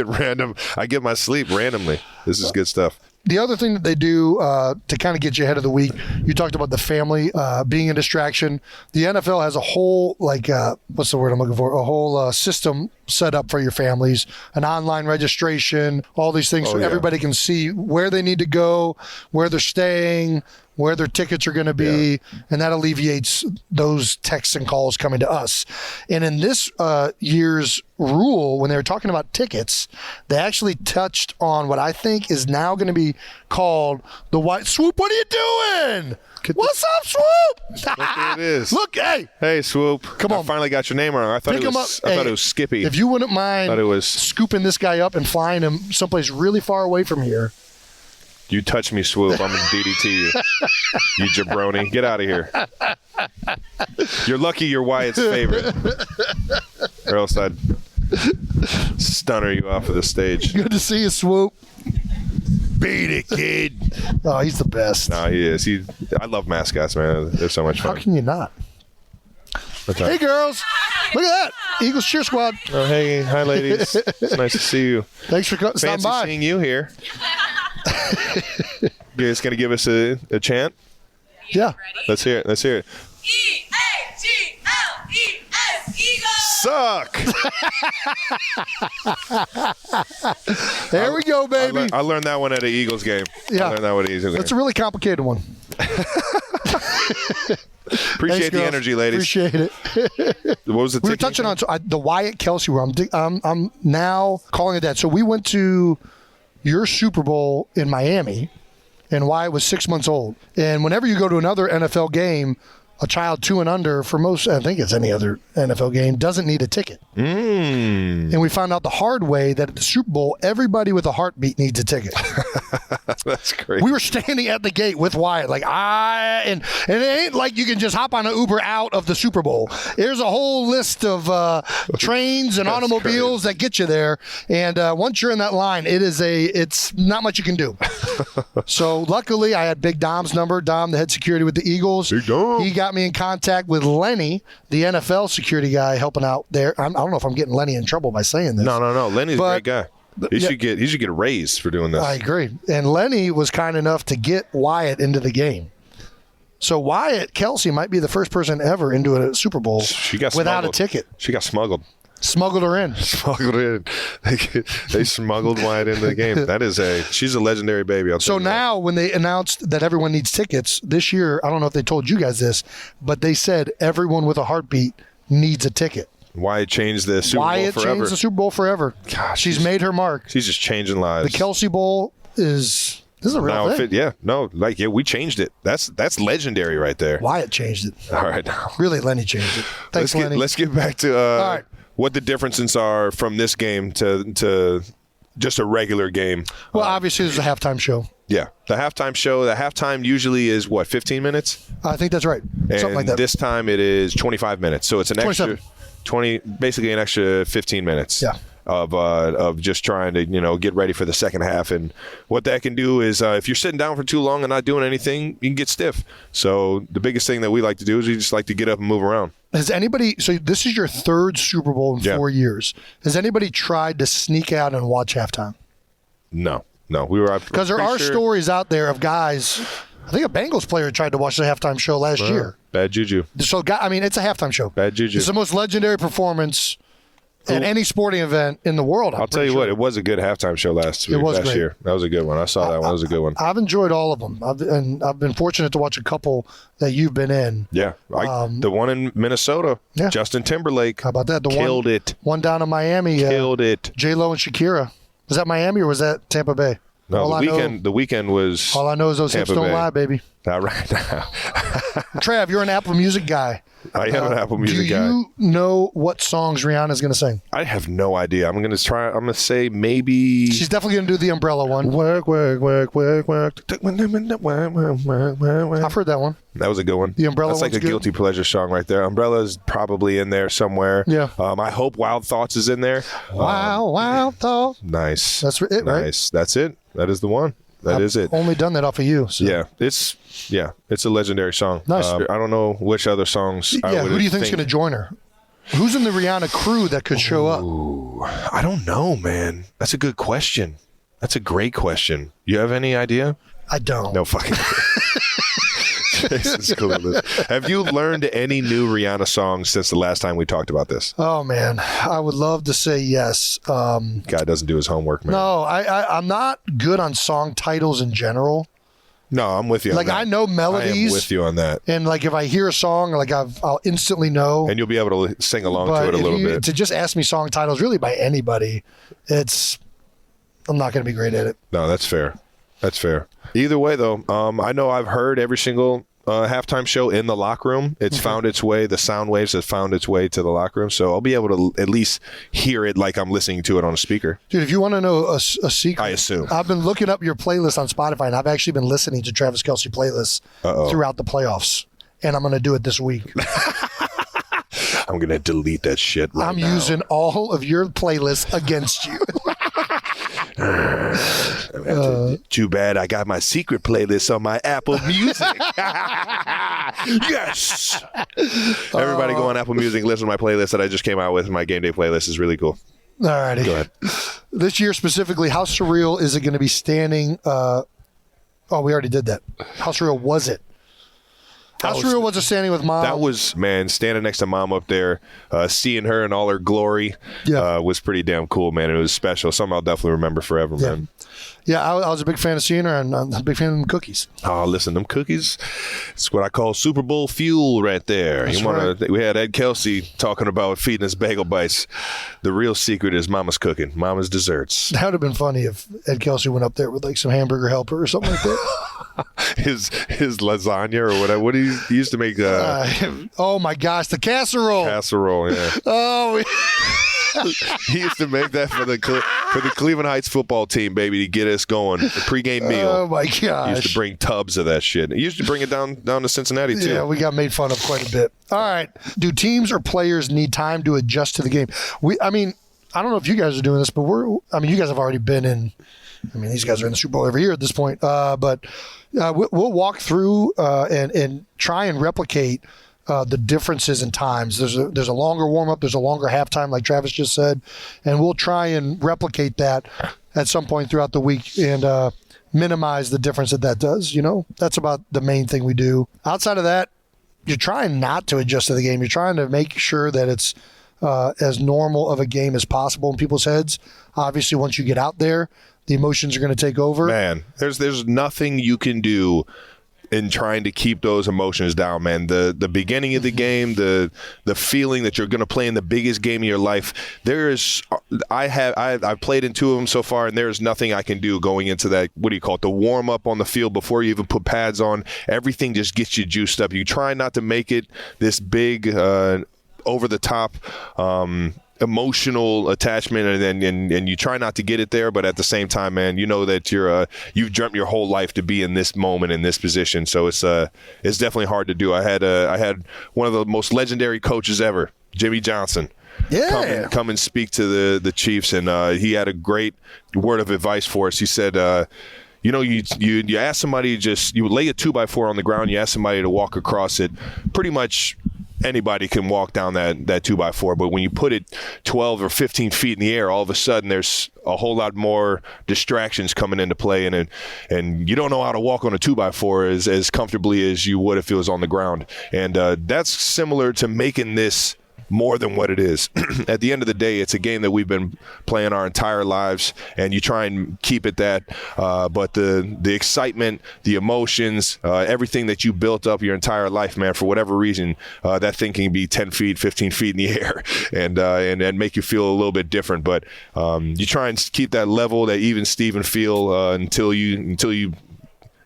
get my sleep randomly. This is good stuff. The other thing that they do to kind of get you ahead of the week, you talked about the family being a distraction. The NFL has a whole, what's the word I'm looking for? A whole system set up for your families, an online registration, all these things, so everybody can see where they need to go, where they're staying, where their tickets are going to be, and that alleviates those texts and calls coming to us. And in this year's rule, when they were talking about tickets, they actually touched on what I think is now going to be called the white swoop. What are you doing? What's up, Swoop? Look who it is. Look, Hey, Swoop. Come on. I finally got your name wrong. I thought Pick it him was. up. I thought Hey, it was Skippy. If you wouldn't mind thought it was scooping this guy up and flying him someplace really far away from here. You touch me, Swoop. I'm going to DDT you. You jabroni. Get out of here. You're lucky you're Wyatt's favorite. Or else I'd stunner you off of the stage. Good to see you, Swoop. Beat it, kid. Oh, he's the best. No, he is. I love mascots, man. They're so much How fun. can you not? Hey, girls. Look at that. Eagles cheer squad. Oh, hey. Hi, ladies. It's nice to see you. Thanks for stopping Fancy by. seeing you here. You guys going to give us a chant? Yeah. Let's hear it. Let's hear it. E-A-G-L-E-S, Eagles! Suck! There we go, baby. I learned that one at an Eagles game. Yeah. I learned that one at an Eagles game. That's a really complicated one. Appreciate Thanks, the girls. energy, ladies. Appreciate it. What was the We were ticking touching on the Wyatt Kelce where I'm now calling it that. So we went to your Super Bowl in Miami, and Wyatt was 6 months old. And whenever you go to another NFL game, a child 2 and under, for most, I think it's any other NFL game, doesn't need a ticket. And we found out the hard way that at the Super Bowl, everybody with a heartbeat needs a ticket. That's great. We were standing at the gate with Wyatt, and it ain't like you can just hop on an Uber out of the Super Bowl. There's a whole list of trains and automobiles that get you there, and once you're in that line, it's not much you can do. So luckily, I had Big Dom's number. Dom, the head security with the Eagles. Big Dom. He got me in contact with Lenny, the NFL security guy helping out there. I don't know if I'm getting Lenny in trouble by saying this. No. Lenny's a great guy. He yeah. should get a raise for doing this. I agree. And Lenny was kind enough to get Wyatt into the game. So Wyatt, Kelce might be the first person ever into a Super Bowl without a ticket. She got smuggled. Smuggled her in. Smuggled in. They smuggled Wyatt into the game. She's a legendary baby. So now when they announced that everyone needs tickets this year, I don't know if they told you guys this, but they said everyone with a heartbeat needs a ticket. Wyatt changed the Super Bowl Wyatt forever. changed the Super Bowl forever. Gosh, she's made her mark. She's just changing lives. The Kelce Bowl is a real thing. We changed it. That's legendary right there. Wyatt changed it. All right. Really, Lenny changed it. Thanks, Lenny. Let's get back to All right. what the differences are from this game to just a regular game. Well, obviously, there's a halftime show. Yeah. The halftime show, the halftime usually is, 15 minutes? I think that's right. Something like that. This time it is 25 minutes. So it's an 27. basically an extra 15 minutes. Yeah. of just trying to, get ready for the second half. And what that can do is if you're sitting down for too long and not doing anything, you can get stiff. So the biggest thing that we like to do is we just like to get up and move around. Has anybody, so this is your third Super Bowl in 4 years. Has anybody tried to sneak out and watch halftime? No. We were, because there are stories out there of guys. I think a Bengals player tried to watch the halftime show last year. Bad juju. So, it's a halftime show. Bad juju. It's the most legendary performance at any sporting event in the world. I'll tell you what, it was a good halftime show last year. That was a good one. I saw that one. It was a good one. I've enjoyed all of them. I've been fortunate to watch a couple that you've been in. Yeah. The one in Minnesota, Justin Timberlake. How about that? Killed it. One down in Miami. Killed it. J-Lo and Shakira. Was that Miami or was that Tampa Bay? No, the weekend was all I know is those hips don't lie, baby. Not right now. Trav, you're an Apple Music guy. I am an Apple Music guy. Do you know what songs Rihanna's going to sing? I have no idea. I'm going to say maybe. She's definitely going to do the Umbrella one. Work. I've heard that one. That was a good one. The Umbrella That's like a guilty pleasure song right there. Umbrella's probably in there somewhere. Yeah. I hope Wild Thoughts is in there. Wild Thoughts. Nice. That's it, right? Nice. That's it. That is the one. That is it. Only done that off of you. So. Yeah. It's a legendary song. Nice. I don't know which other songs. Who do you think's going to join her? Who's in the Rihanna crew that could show up? I don't know, man. That's a good question. That's a great question. You have any idea? I don't. No fucking idea. Jason's clueless. Have you learned any new Rihanna songs since the last time we talked about this? Oh, man. I would love to say yes. Guy doesn't do his homework, man. No, I'm not good on song titles in general. No, I'm with you on that. I know melodies. I am with you on that. And, if I hear a song, I'll instantly know. And you'll be able to sing along to it a little bit. To just ask me song titles, really by anybody, I'm not going to be great at it. No, that's fair. That's fair. Either way, though, I know I've heard every single halftime show in the locker room. It's found its way. The sound waves have found its way to the locker room. So I'll be able to at least hear it like I'm listening to it on a speaker. Dude, if you want to know a secret, I assume. I've been looking up your playlist on Spotify, and I've actually been listening to Travis Kelce playlists throughout the playoffs. And I'm going to do it this week. I'm going to delete that shit right now. I'm using all of your playlists against you. Too bad I got my secret playlist on my Apple Music. Yes. Everybody go on Apple Music, listen to my playlist that I just came out with. My game day playlist is really cool. All righty. Go ahead. This year specifically, how surreal is it going to be standing? We already did that. How surreal was it? How surreal was it standing with Mom? That was, man, standing next to Mom up there, seeing her in all her glory was pretty damn cool, man. It was special. Something I'll definitely remember forever, man. Yeah, I was a big fan of seeing her, and I'm a big fan of them cookies. Oh, listen, them cookies, it's what I call Super Bowl fuel right there. We had Ed Kelce talking about feeding us bagel bites. The real secret is Mama's cooking, Mama's desserts. That would have been funny if Ed Kelce went up there with some hamburger helper or something like that. his lasagna or whatever. What he used to make? Oh my gosh, the casserole. Casserole, yeah. Oh. He used to make that for the Cleveland Heights football team, baby, to get us going. The pregame meal. Oh my gosh! He used to bring tubs of that shit. He used to bring it down to Cincinnati too. Yeah, we got made fun of quite a bit. All right, do teams or players need time to adjust to the game? I don't know if you guys are doing this, but you guys have already been in. These guys are in the Super Bowl every year at this point. But we'll walk through and try and replicate the differences in times. There's a longer warm-up. There's a longer halftime, like Travis just said. And we'll try and replicate that at some point throughout the week and minimize the difference that does. That's about the main thing we do. Outside of that, you're trying not to adjust to the game. You're trying to make sure that it's as normal of a game as possible in people's heads. Obviously, once you get out there, the emotions are going to take over. Man, there's nothing you can do in trying to keep those emotions down, man. The beginning of the game, the feeling that you're going to play in the biggest game of your life. I've played in 2 of them so far, and there's nothing I can do going into that. What do you call it? The warm up on the field before you even put pads on. Everything just gets you juiced up. You try not to make it this big, over the top. Emotional attachment, and you try not to get it there, but at the same time, man, you know that you've dreamt your whole life to be in this moment, in this position. So it's definitely hard to do. I had one of the most legendary coaches ever, Jimmy Johnson. come and speak to the Chiefs, and he had a great word of advice for us. He said, you ask somebody you lay a 2x4 on the ground, you ask somebody to walk across it. Pretty much anybody can walk down that 2x4, but when you put it 12 or 15 feet in the air, all of a sudden there's a whole lot more distractions coming into play, and you don't know how to walk on a 2x4 as comfortably as you would if it was on the ground. And that's similar to making this more than what it is. At the end of the day, it's a game that we've been playing our entire lives, and you try and keep it that. But the excitement, the emotions, everything that you built up your entire life, man, for whatever reason, that thing can be 10 feet, 15 feet in the air and make you feel a little bit different. But you try and keep that level, that even Steven feel until you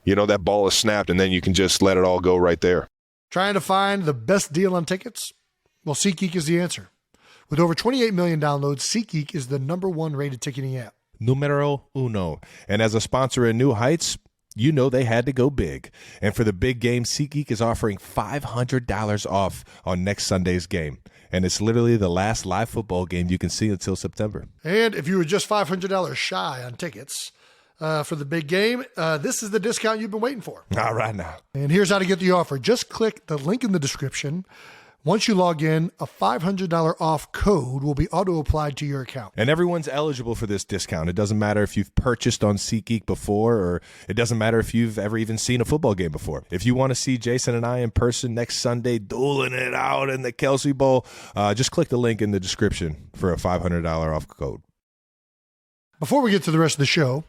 that ball is snapped, and then you can just let it all go right there. Trying to find the best deal on tickets? Well, SeatGeek is the answer. With over 28 million downloads, SeatGeek is the #1 rated ticketing app. Numero uno. And as a sponsor of New Heights, you know they had to go big. And for the big game, SeatGeek is offering $500 off on next Sunday's game. And it's literally the last live football game you can see until September. And if you were just $500 shy on tickets for the big game, this is the discount you've been waiting for. All right now. And here's how to get the offer. Just click the link in the description. Once you log in, a $500 off code will be auto-applied to your account. And everyone's eligible for this discount. It doesn't matter if you've purchased on SeatGeek before, or it doesn't matter if you've ever even seen a football game before. If you want to see Jason and I in person next Sunday dueling it out in the Kelce Bowl, just click the link in the description for a $500 off code. Before we get to the rest of the show,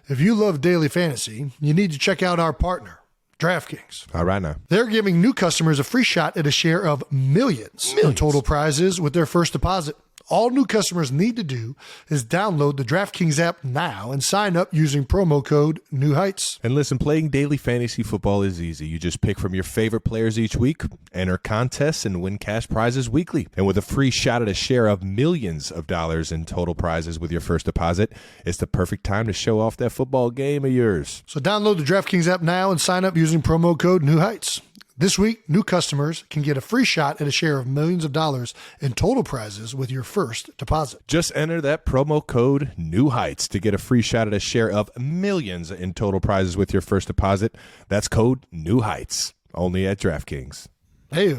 if you love daily fantasy, you need to check out our partner, DraftKings. All right now. They're giving new customers a free shot at a share of millions in total prizes with their first deposit. All new customers need to do is download the DraftKings app now and sign up using promo code New Heights. And listen, playing daily fantasy football is easy. You just pick from your favorite players each week, enter contests, and win cash prizes weekly. And with a free shot at a share of millions of dollars in total prizes with your first deposit, it's the perfect time to show off that football game of yours. So download the DraftKings app now and sign up using promo code New Heights. This week, new customers can get a free shot at a share of millions of dollars in total prizes with your first deposit. Just enter that promo code New Heights to get a free shot at a share of millions in total prizes with your first deposit. That's code New Heights, only at DraftKings. Hey.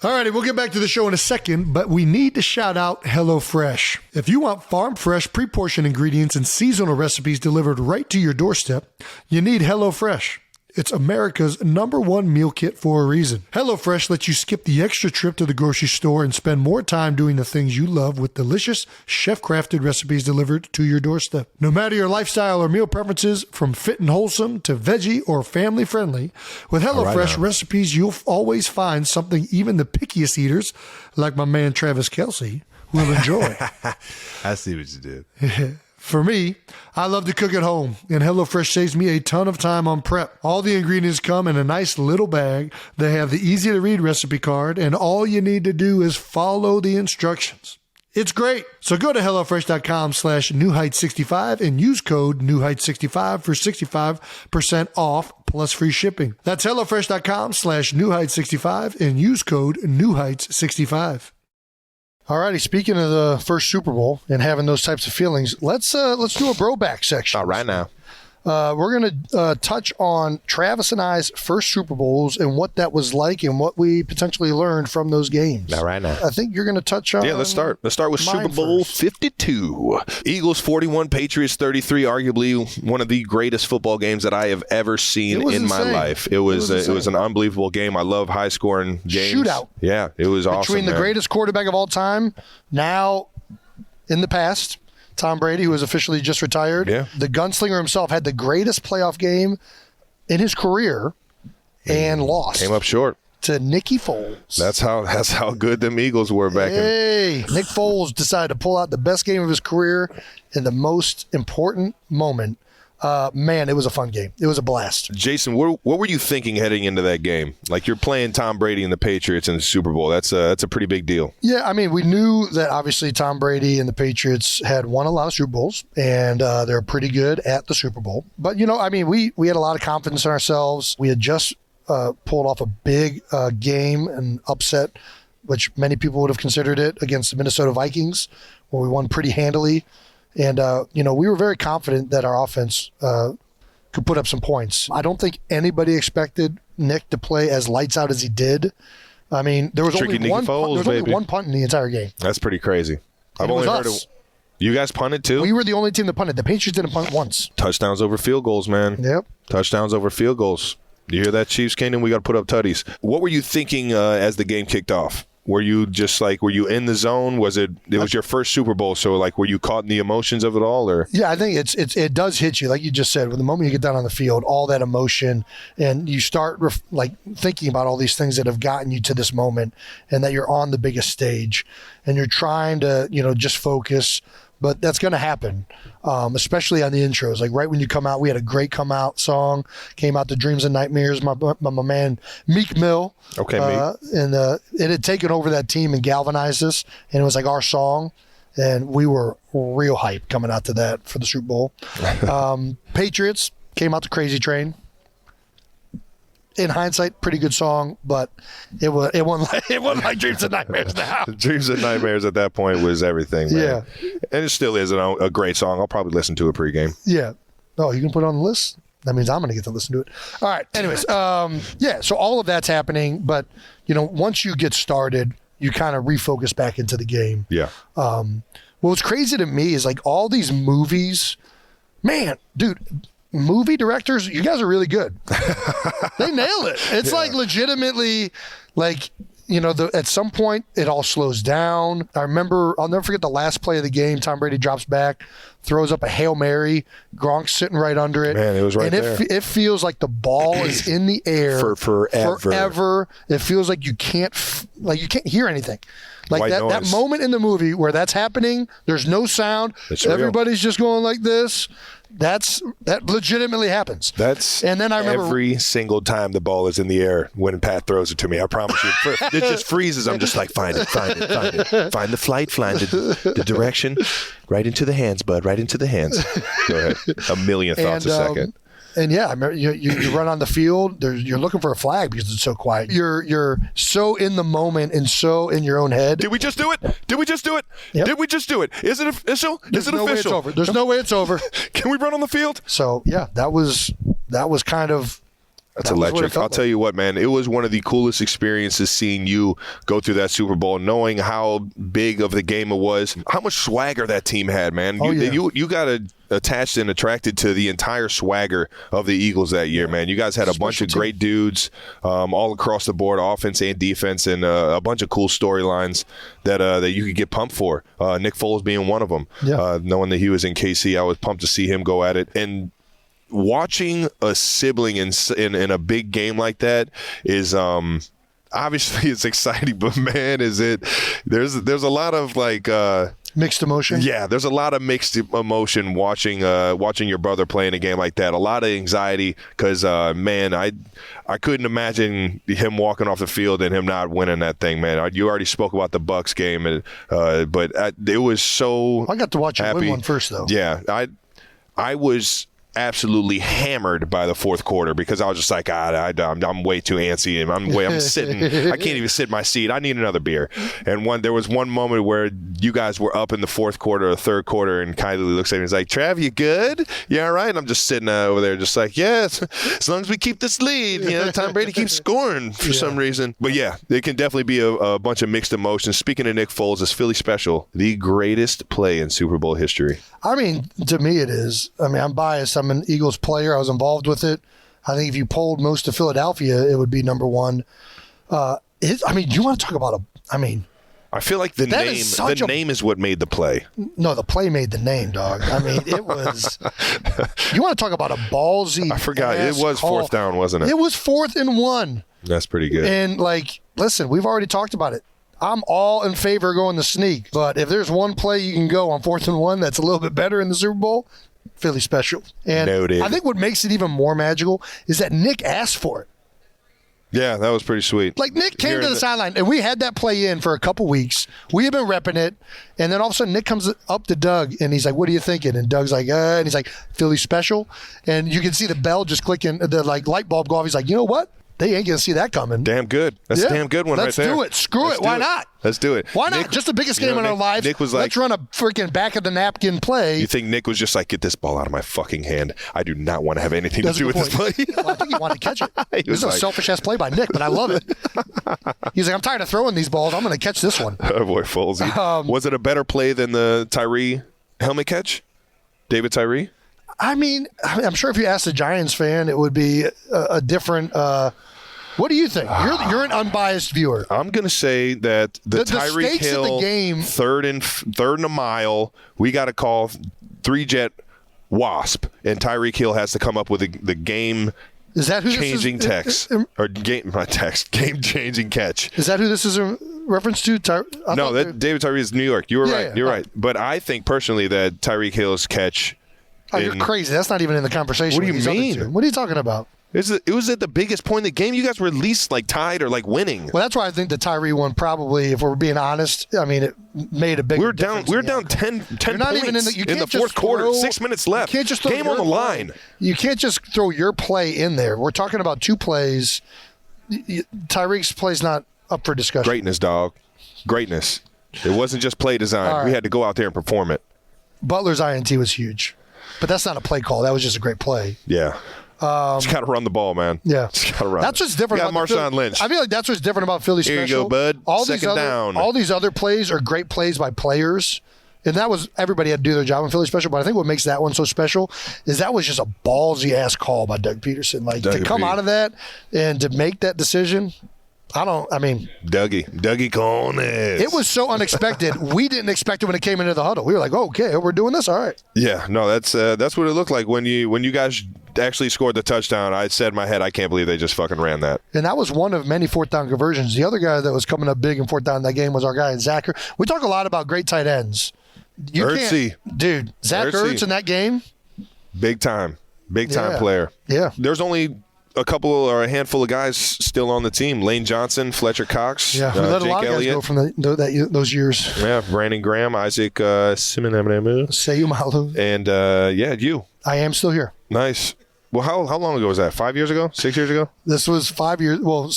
All righty, we'll get back to the show in a second, but we need to shout out HelloFresh. If you want farm-fresh, pre-portioned ingredients and seasonal recipes delivered right to your doorstep, you need HelloFresh. It's America's #1 meal kit for a reason. HelloFresh lets you skip the extra trip to the grocery store and spend more time doing the things you love with delicious, chef-crafted recipes delivered to your doorstep. No matter your lifestyle or meal preferences, from fit and wholesome to veggie or family-friendly, with HelloFresh recipes, you'll always find something even the pickiest eaters, like my man Travis Kelce, will enjoy. I see what you did. For me, I love to cook at home, and HelloFresh saves me a ton of time on prep. All the ingredients come in a nice little bag. They have the easy-to-read recipe card, and all you need to do is follow the instructions. It's great. So go to HelloFresh.com/NewHeights65 and use code NewHeights65 for 65% off plus free shipping. That's HelloFresh.com/NewHeights65 and use code NewHeights65. All righty, speaking of the first Super Bowl and having those types of feelings, let's do a broback section. All right now. We're going to touch on Travis and I's first Super Bowls and what that was like and what we potentially learned from those games. All right now. I think you're going to touch on... Yeah, let's start. Let's start with Super Bowl 52. Eagles 41, Patriots 33, arguably one of the greatest football games that I have ever seen in my life. It was an unbelievable game. I love high-scoring games. Shootout. Yeah, it was awesome. Between the greatest quarterback of all time, now in the past... Tom Brady, who was officially just retired. Yeah. The gunslinger himself had the greatest playoff game in his career and lost. Came up short. To Nicky Foles. That's how good them Eagles were back in. Nick Foles decided to pull out the best game of his career in the most important moment. Man, it was a fun game. It was a blast. Jason, what were you thinking heading into that game? Like, you're playing Tom Brady and the Patriots in the Super Bowl. That's a pretty big deal. Yeah, I mean, we knew that obviously Tom Brady and the Patriots had won a lot of Super Bowls, and they're pretty good at the Super Bowl. But, I mean, we had a lot of confidence in ourselves. We had just pulled off a big game and upset which many people would have considered it, against the Minnesota Vikings, where we won pretty handily. And, we were very confident that our offense could put up some points. I don't think anybody expected Nick to play as lights out as he did. I mean, there was only one punt in the entire game. That's pretty crazy. I've only heard of. You guys punted too? We were the only team that punted. The Patriots didn't punt once. Touchdowns over field goals, man. Yep. Touchdowns over field goals. You hear that, Chiefs Kingdom? We got to put up tutties. What were you thinking as the game kicked off? Were you just were you in the zone? Was it was your first Super Bowl, so were you caught in the emotions of it all? Or yeah, I think it does hit you, like you just said. When the moment you get down on the field, all that emotion, and you start thinking about all these things that have gotten you to this moment, and that you're on the biggest stage, and you're trying to just focus. But that's going to happen, especially on the intros. Like right when you come out, we had a great come out song. Came out to Dreams and Nightmares. My man Meek Mill. Okay, Meek. And it had taken over that team and galvanized us. And it was like our song. And we were real hyped coming out to that for the Super Bowl. Patriots came out to Crazy Train. In hindsight, pretty good song, but it wasn't like Dreams and Nightmares now. Dreams and Nightmares at that point was everything, man. Yeah. And it still is a great song. I'll probably listen to it pregame. Yeah. Oh, you can put it on the list? That means I'm going to get to listen to it. All right. Anyways, so all of that's happening, but, once you get started, you kind of refocus back into the game. Yeah. What's crazy to me is all these movies, man, dude, movie directors, you guys are really good. They nail it. It's legitimately at some point it all slows down. I'll never forget the last play of the game. Tom Brady drops back, throws up a Hail Mary. Gronk's sitting right under it. Man, it was right there. And it feels like the ball is in the air for forever. It feels like you can't hear anything. Like that moment in the movie where that's happening, there's no sound. Everybody's just going like this. That legitimately happens. And then I remember every single time the ball is in the air when Pat throws it to me. I promise you, it just freezes. I'm just like, find it, find the flight, find the direction, right into the hands, bud, right into the hands. Go ahead. A million thoughts a second. And yeah, I remember you run on the field. You're looking for a flag because it's so quiet. You're so in the moment and so in your own head. Did we just do it? Did we just do it? Yep. Did we just do it? Is it official? There's no way it's over. There's no way it's over. Can we run on the field? So yeah, that was kind of. That's electric. I'll tell you what, man. It was one of the coolest experiences seeing you go through that Super Bowl, knowing how big of the game it was, how much swagger that team had, man. You got attached and attracted to the entire swagger of the Eagles that year, man. You guys had a bunch of great dudes all across the board, offense and defense, and a bunch of cool storylines that you could get pumped for. Nick Foles being one of them. Yeah. Knowing that he was in KC, I was pumped to see him go at it. And watching a sibling in a big game like that is obviously it's exciting, but man, there's a lot of mixed emotion. Yeah, there's a lot of mixed emotion watching your brother play in a game like that. A lot of anxiety because man, I couldn't imagine him walking off the field and him not winning that thing, man. You already spoke about the Bucs game, and but it was so. I got to watch you win one first, though. Yeah, I was absolutely hammered by the fourth quarter because I was just like, I'm way too antsy and I'm sitting. I can't even sit in my seat. I need another beer. And there was one moment where you guys were up in the fourth quarter or third quarter, and Kylie looks at me and is like, Trav, you good? Yeah, all right. And I'm just sitting over there just like, yes, as long as we keep this lead. Tom Brady keeps scoring for some reason. But yeah, it can definitely be a bunch of mixed emotions. Speaking of Nick Foles, it's Philly special, the greatest play in Super Bowl history. I mean, to me it is. I mean, I'm biased. I'm an Eagles player. I was involved with it. I think if you polled most of Philadelphia, it would be number one. Do you want to talk about I feel like the name is what made the play. No, the play made the name, dog. I mean, it was. You want to talk about a ballsy? I forgot. It was fourth down, wasn't it? It was 4th and 1. That's pretty good. And listen, we've already talked about it. I'm all in favor of going the sneak, but if there's one play you can go on 4th and 1 that's a little bit better in the Super Bowl, Philly special. And noted. I think what makes it even more magical is that Nick asked for it. Yeah, that was pretty sweet. Nick came to the sideline, and we had that play in for a couple weeks. We had been repping it, and then all of a sudden Nick comes up to Doug, and he's like, "What are you thinking?" And Doug's like, and he's like, "Philly special." And you can see the bell just clicking, the light bulb go off. He's like, "You know what? They ain't going to see that coming. Damn good. That's a damn good one Let's right there. do it. Screw Let's it. Why do not? Let's do it. Why not? Nick, just the biggest game in our lives. Nick was like, let's run a freaking back of the napkin play. You think Nick was just like, get this ball out of my fucking hand. I do not want to have anything to do with this play. Well, I think he wanted to catch it. This is a like, selfish-ass play by Nick, but I love it. He's like, I'm tired of throwing these balls. I'm going to catch this one. Oh, boy, Folsey. Was it a better play than the Tyree helmet catch? David Tyree? I mean, I'm sure if you asked a Giants fan, it would be a different what do you think? You're an unbiased viewer. I'm going to say that the Tyreek stakes of Hill the game, third and a mile, we got to call 3-jet wasp, and Tyreek Hill has to come up with the game is that who changing this is, text or game changing catch. Is that who this is a reference to? No, that David Tyree is New York. You were right. Yeah. You're right. But I think personally that Tyreek Hill's catch. Oh, you're crazy. That's not even in the conversation. What do you with these other mean? two. What are you talking about? It was at the biggest point in the game. You guys were at least like tied or like winning. Well, that's why I think the Tyree one probably, if we're being honest, I mean, it made a big difference. We were down 10 You're not points even in the fourth quarter. 6 minutes left. You can't just throw game on the line. You can't just throw your play in there. We're talking about two plays. Tyreek's play's not up for discussion. Greatness, dog. Greatness. It wasn't just play design. Right. We had to go out there and perform it. Butler's INT was huge. But that's not a play call. That was just a great play. Yeah. Just got to run the ball, man. Yeah. Just got to run. That's what's different about about Marshawn Lynch. I feel like that's what's different about Philly special. Here you go, bud. Second down. All these other plays are great plays by players. And that was everybody had to do their job in Philly special. But I think what makes that one so special is that was just a ballsy-ass call by Doug Peterson. Like, to come out of that and to make that decision – Dougie Cones. It was so unexpected. We didn't expect it when it came into the huddle. We were like, okay, we're doing this? All right. Yeah, no, that's what it looked like when you guys actually scored the touchdown. I said in my head, I can't believe they just fucking ran that. And that was one of many fourth down conversions. The other guy that was coming up big in fourth down in that game was our guy, Zach. We talk a lot about great tight ends. Zach Ertz in that game. Big time player. Yeah. There's only a couple or a handful of guys still on the team. Lane Johnson, Fletcher Cox, we let Jake a lot of guys Elliott. go from those years. Yeah, Brandon Graham, Isaac Simonamamu. Sayumalu. And you. I am still here. Nice. Well, how long ago was that? 5 years ago? 6 years ago? This was 5 years. Well,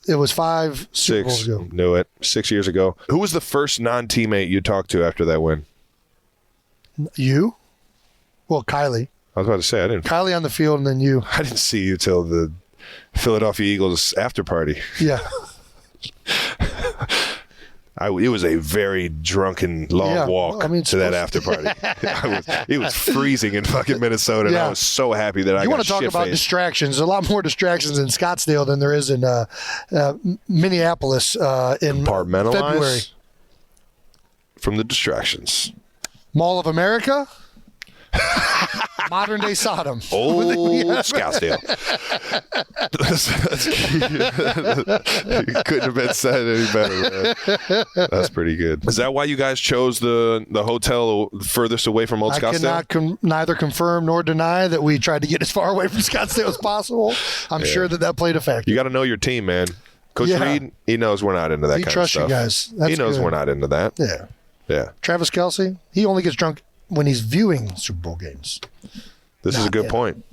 it was 5 Super Bowls ago. Knew it. 6 years ago. Who was the first non-teammate you talked to after that win? You? Well, Kylie. I was about to say, Kylie on the field, and then you. I didn't see you till the Philadelphia Eagles after party. Yeah. It was a very drunken, long walk to that after party. It was freezing in fucking Minnesota, and I was so happy that I got You want to talk about distractions. There's a lot more distractions in Scottsdale than there is in Minneapolis in February. From the distractions. Mall of America? Modern day Sodom. Old Scottsdale. You couldn't have been said any better, man. That's pretty good. Is that why you guys chose the hotel furthest away from Old Scottsdale? I cannot neither confirm nor deny that we tried to get as far away from Scottsdale as possible. I'm sure that played a factor. You got to know your team, man. Coach Reed, he knows we're not into that kind of stuff. He trusts you guys. That's he knows good. We're not into that. Yeah. Yeah. Travis Kelce, he only gets drunk when he's viewing Super Bowl games. This is a good point.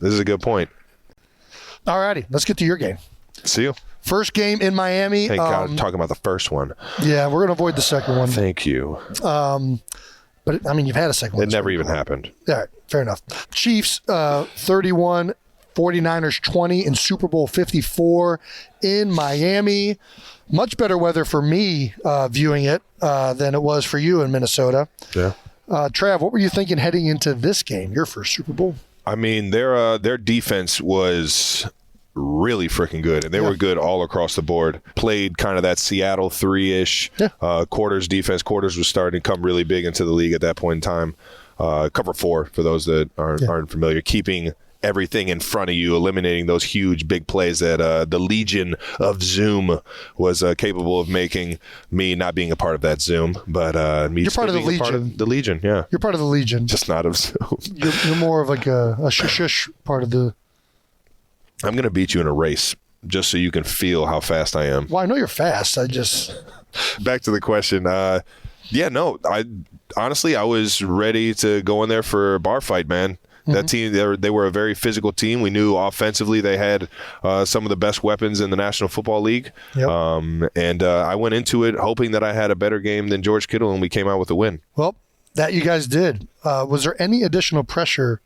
All righty, let's get to your game. See you. First game in Miami. Thank God, talking about the first one. Yeah, we're going to avoid the second one. Thank you. But, you've had a second one. It never even happened. All right, fair enough. Chiefs 31, 49ers 20 in Super Bowl 54 in Miami. Much better weather for me viewing it than it was for you in Minnesota. Yeah. Trav, what were you thinking heading into this game, your first Super Bowl? Their defense was really freaking good, and they were good all across the board. Played kind of that Seattle 3-ish quarters defense. Quarters was starting to come really big into the league at that point in time. Cover 4 for those that aren't familiar, keeping everything in front of you, eliminating those huge big plays that the Legion of Zoom was capable of making. Me not being a part of that Zoom, but me You're part of the Legion. Part of the Legion, yeah. You're part of the Legion. Just not of Zoom. You're more of like a shush part of the... I'm going to beat you in a race just so you can feel how fast I am. Well, I know you're fast. I just... Back to the question. Honestly, I was ready to go in there for a bar fight, man. That team, they were a very physical team. We knew offensively they had some of the best weapons in the National Football League. Yep. And I went into it hoping that I had a better game than George Kittle, and we came out with a win. Well, that you guys did. Was there any additional pressure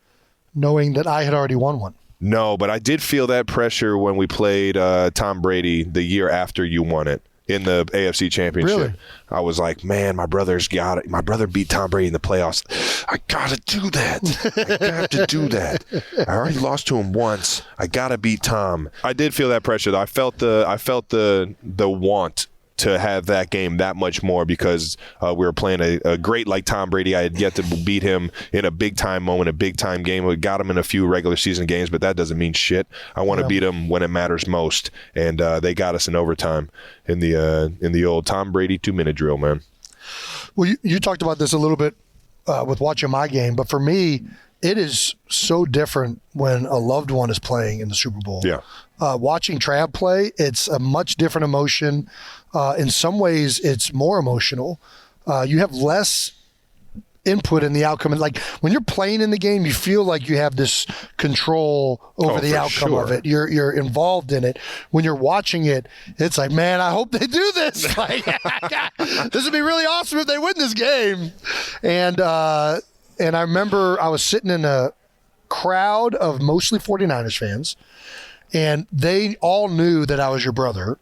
knowing that I had already won one? No, but I did feel that pressure when we played Tom Brady the year after you won it in the AFC Championship. Really? I was like, man, my brother's got it. My brother beat Tom Brady in the playoffs. I got to do that. I got to do that. I already lost to him once. I got to beat Tom. I did feel that pressure, though. I felt the want to have that game that much more because we were playing a great like Tom Brady. I had yet to beat him in a big-time moment, a big-time game. We got him in a few regular season games, but that doesn't mean shit. I want to beat him when it matters most, and they got us in overtime in the old Tom Brady 2-minute drill, man. Well, you talked about this a little bit with watching my game, but for me, it is so different when a loved one is playing in the Super Bowl. Yeah. Watching Trav play, it's a much different emotion. In some ways, it's more emotional. You have less input in the outcome. And like when you're playing in the game, you feel like you have this control over the outcome of it. You're involved in it. When you're watching it, it's like, man, I hope they do this. Like, this would be really awesome if they win this game. And I remember I was sitting in a crowd of mostly 49ers fans, and they all knew that I was your brother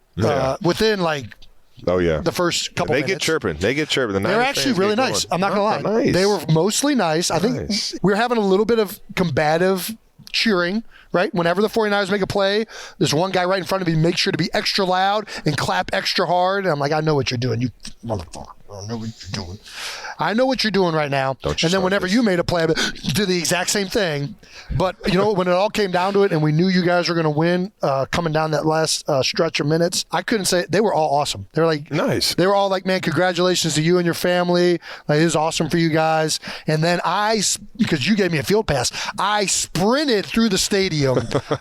within like the first couple minutes. They get chirping. They're actually really nice. I'm not going to lie. Nice. They were mostly nice. I think we were having a little bit of combative cheering, right? Whenever the 49ers make a play, there's one guy right in front of me, make sure to be extra loud and clap extra hard. And I'm like, I know what you're doing, you motherfucker. I know what you're doing. I know what you're doing right now. And then whenever you made a play, I did the exact same thing. But, you know, when it all came down to it and we knew you guys were going to win coming down that last stretch of minutes, I couldn't say it. They were all awesome. They were like, nice. They were all like, man, congratulations to you and your family. Like, it was awesome for you guys. And then because you gave me a field pass, I sprinted through the stadium.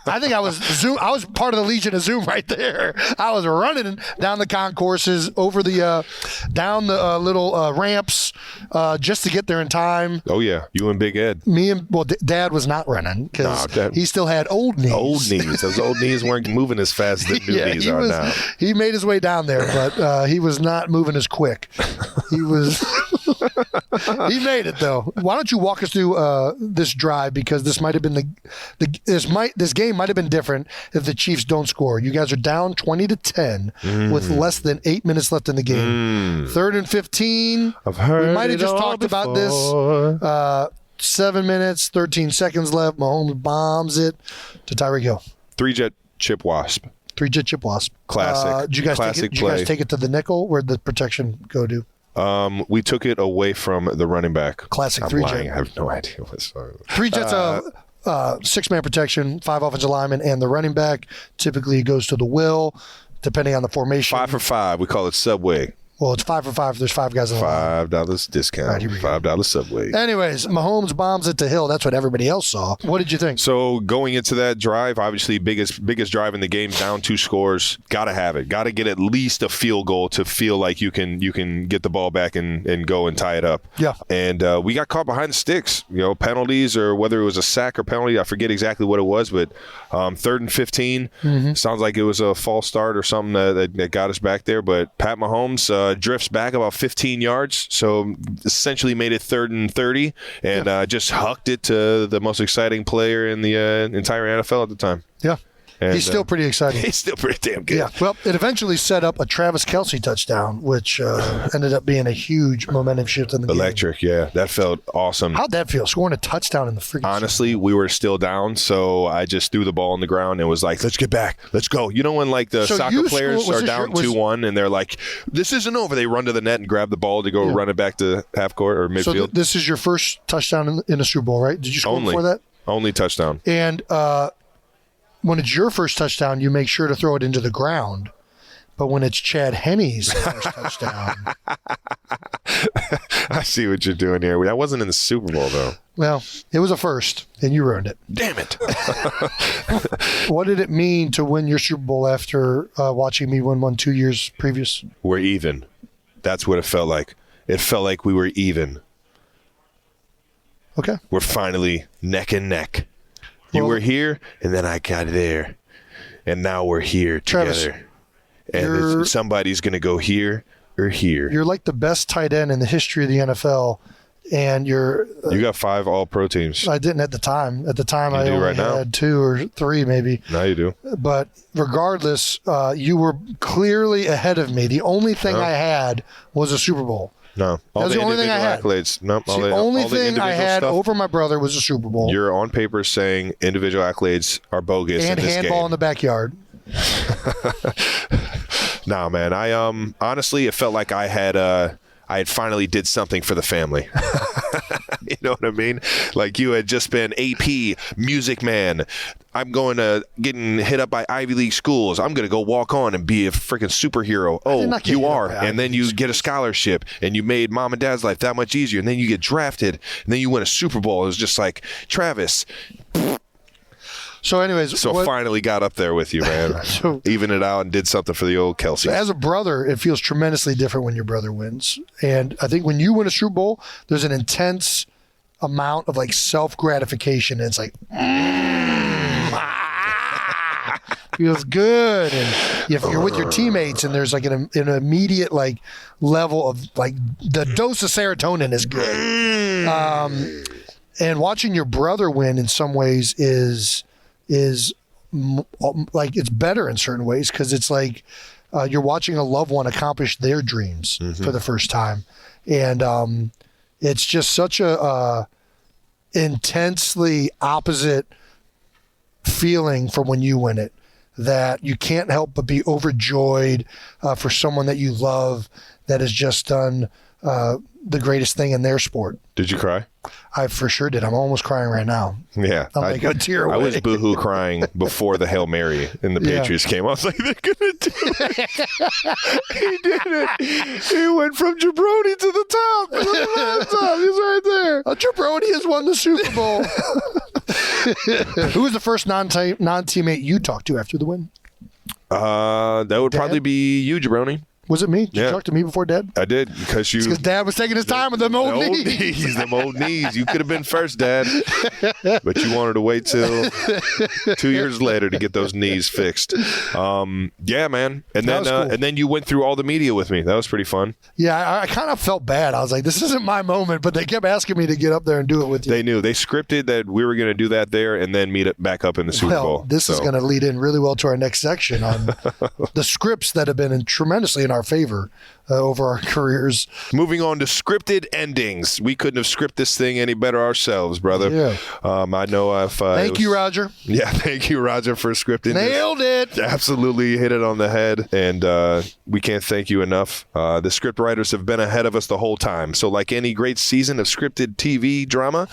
I think I was part of the Legion of Zoom right there. I was running down the concourses, over the, down the little ramps, just to get there in time. Oh yeah, you and Big Ed. Dad was not running because he still had old knees. Old knees. Those old knees weren't moving as fast as the new knees are now. He made his way down there, but he was not moving as quick. He was. He made it though. Why don't you walk us through this drive, because this might have been this game might have been different if the Chiefs don't score. You guys are down 20-10 with less than 8 minutes left in the game. 3rd and 15. I've heard we might have just talked about this. 7 minutes, 13 seconds left. Mahomes bombs it to Tyreek Hill. 3-jet chip wasp. 3-jet chip wasp. Classic. Did you guys take it to the nickel? Where'd the protection go to? We took it away from the running back. Classic 3-jet. I have no idea what's 3-jet's 6-man protection, 5 offensive linemen, and the running back. Typically, it goes to the will, depending on the formation. 5 for 5. We call it Subway. Well, it's 5 for 5. There's 5 guys in the line. $5 discount. Right, $5 Subway. Anyways, Mahomes bombs it to Hill. That's what everybody else saw. What did you think? So going into that drive, obviously biggest drive in the game, down 2 scores. Got to have it. Got to get at least a field goal to feel like you can get the ball back and go and tie it up. Yeah. And we got caught behind the sticks. You know, penalties, or whether it was a sack or penalty, I forget exactly what it was, but 3rd and 15. Sounds like it was a false start or something that got us back there. But Pat Mahomes drifts back about 15 yards, so essentially made it 3rd and 30, and just hucked it to the most exciting player in the entire NFL at the time. Yeah. And he's still pretty exciting. He's still pretty damn good. Yeah. Well, it eventually set up a Travis Kelce touchdown, which ended up being a huge momentum shift in the game. Electric, yeah. That felt awesome. How'd that feel, scoring a touchdown in the freaking Honestly, we were still down, so I just threw the ball on the ground and was like, let's get back. Let's go. You know when like the soccer players are down 2-1 and they're like, this isn't over. They run to the net and grab the ball to go run it back to half court or midfield. So this is your first touchdown in a Super Bowl, right? Did you score before that? Only touchdown. And when it's your first touchdown, you make sure to throw it into the ground. But when it's Chad Henne's first touchdown. I see what you're doing here. That wasn't in the Super Bowl, though. Well, it was a first, and you ruined it. Damn it. What did it mean to win your Super Bowl after watching me win one 2 years previous? We're even. That's what it felt like. It felt like we were even. Okay. We're finally neck and neck. You were here, and then I got there. And now we're here Travis, together. And somebody's going to go here or here. You're like the best tight end in the history of the NFL. And you got 5 all-pro teams. I didn't at the time. At the time, I do only right now. had 2 or 3 maybe. Now you do. But regardless, you were clearly ahead of me. The only thing I had was a Super Bowl. No. That was the only thing I had. Accolades. Nope. The only thing I had over my brother was a Super Bowl. You're on paper saying individual accolades are bogus and in this handball game. in the backyard. Nah, man. I honestly, it felt like I had finally did something for the family. You know what I mean? Like you had just been AP, music man. I'm going to getting hit up by Ivy League schools. I'm going to go walk on and be a freaking superhero. Oh, you are. And then you get a scholarship and you made mom and dad's life that much easier. And then you get drafted and then you win a Super Bowl. It was just like, Travis. So anyways. Finally got up there with you, man. Even it out and did something for the old Kelce. So as a brother, it feels tremendously different when your brother wins. And I think when you win a Super Bowl, there's an intense amount of like self-gratification. And it's like, feels good. And if you're with your teammates and there's like an immediate like level of like the dose of serotonin is good. And watching your brother win in some ways is like it's better in certain ways because it's like you're watching a loved one accomplish their dreams for the first time. And it's just such a intensely opposite feeling from when you win it that you can't help but be overjoyed for someone that you love that has just done the greatest thing in their sport. Did you cry? I for sure did. I'm almost crying right now. Yeah. I'm like a tear away. I was boohoo crying before the Hail Mary in the Patriots game. I was like, they're going to do it. He did it. He went from jabroni to the top. He's right there. A jabroni has won the Super Bowl. Who was the first non-teammate you talked to after the win? That would probably be you, jabroni. Was it me? Did you talk to me before Dad? I did because Dad was taking his time with them old knees. Them old knees. You could have been first, Dad, but you wanted to wait till 2 years later to get those knees fixed. Yeah, man. And then cool. And then you went through all the media with me. That was pretty fun. Yeah, I kind of felt bad. I was like, this isn't my moment, but they kept asking me to get up there and do it with you. They knew. They scripted that we were going to do that there and then meet back up in the Super Bowl. This is going to lead in really well to our next section on the scripts that have been tremendously in our favor over our careers. Moving on to scripted endings. We couldn't have scripted this thing any better ourselves, brother. Yeah. I know if Thank you, Roger. Yeah, thank you, Roger, for scripting. Nailed it. Absolutely hit it on the head, and we can't thank you enough. The script writers have been ahead of us the whole time. So like any great season of scripted TV drama,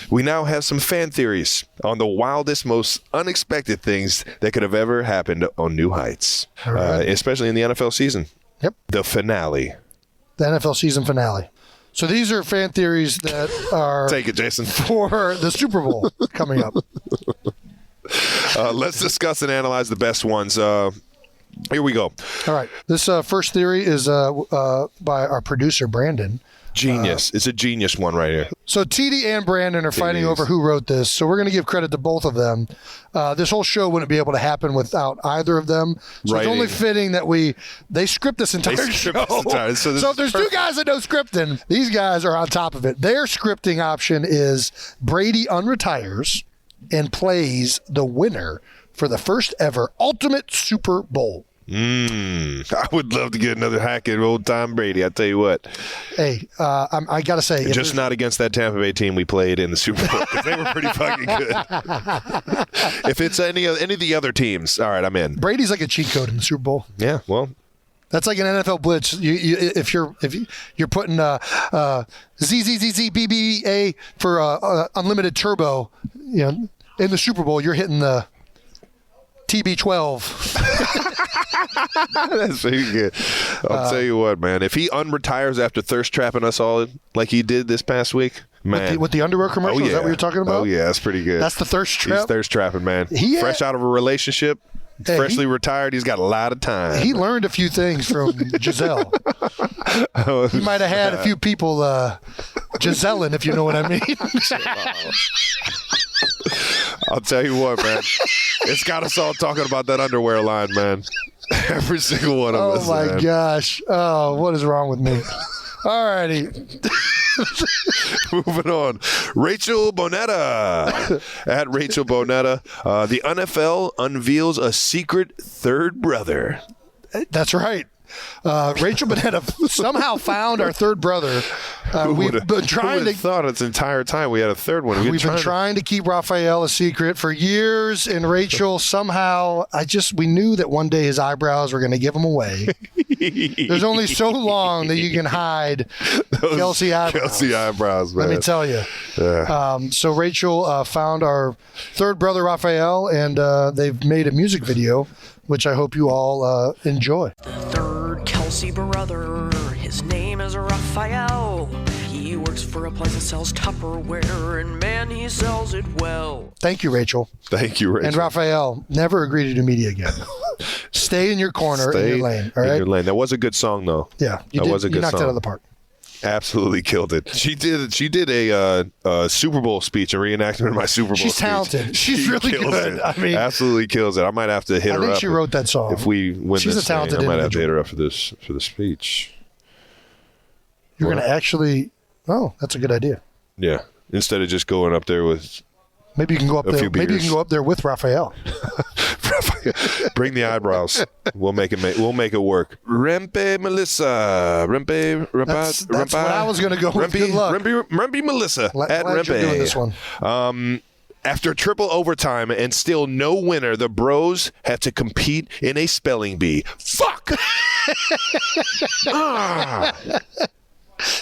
we now have some fan theories on the wildest, most unexpected things that could have ever happened on New Heights, especially in the NFL season. Yep. The finale. The NFL season finale. So these are fan theories that are take it, Jason, for the Super Bowl coming up. Let's discuss and analyze the best ones. Here we go. All right. This first theory is by our producer, Brandon. Genius. It's a genius one right here. So TD and Brandon are fighting over who wrote this. So we're going to give credit to both of them. This whole show wouldn't be able to happen without either of them. So It's only fitting that they script this entire show. So if there's two guys that know scripting, these guys are on top of it. Their scripting option is Brady unretires and plays the winner for the first ever Ultimate Super Bowl. I would love to get another hack at old Tom Brady. I tell you what. Hey, I got to say. Just not against that Tampa Bay team we played in the Super Bowl because they were pretty fucking good. If it's any of the other teams, all right, I'm in. Brady's like a cheat code in the Super Bowl. Yeah, well. That's like an NFL blitz. If you're putting ZZZZBBA for unlimited turbo, in the Super Bowl, you're hitting the TB12. That's very good. I'll tell you what, man. If he unretires after thirst trapping us all like he did this past week, man. With the underwear commercial? Is that what you're talking about? Oh, yeah. That's pretty good. That's the thirst trap? He's thirst trapping, man. Fresh out of a relationship, freshly retired. He's got a lot of time. He learned a few things from Giselle. He might have had a few people Gisellen, if you know what I mean. I'll tell you what, man. It's got us all talking about that underwear line, man. Every single one of us. Oh, my man. gosh. Oh, what is wrong with me? All righty. Moving on. Rachel Bonetta. At Rachel Bonetta. The NFL unveils a secret third brother. That's right. Rachel Bonetta somehow found our third brother. We've been trying to thought its entire time we had a third one. We've been trying to keep Raphael a secret for years, and Rachel somehow, we knew that one day his eyebrows were going to give him away. There's only so long that you can hide Kelce eyebrows. Kelce eyebrows, man. Let me tell you. Yeah. So Rachel found our third brother, Raphael, and they've made a music video, which I hope you all enjoy. Third Kelce brother, his name is Raphael. He works for a place that sells Tupperware, and man, he sells it well. Thank you, Rachel. Thank you, Rachel. And Raphael, never agree to do media again. Stay in your corner, in your lane. All right. In your lane. That was a good song, though. Yeah, that was a good you knocked song. it out of the park. Absolutely killed it. She did a Super Bowl speech, a reenactment of my Super Bowl speech. She's talented. She's really kills good. It. I mean, absolutely kills it. I might have to hit her up. I think she wrote that song. If we win She's this a talented thing, I might have to individual. hit her up for the speech. You're going to actually. Oh, that's a good idea. Yeah. Instead of just going up there with. Maybe you can go up there. few Maybe you beers. can go up there with Raphael. Bring the eyebrows. We'll make it work. Rempe Melissa. Rempe That's what I was going to go with. Good luck. Rempe Melissa at Glad Rempe. you're doing this one. After triple overtime and still no winner, the Bros have to compete in a spelling bee. Fuck!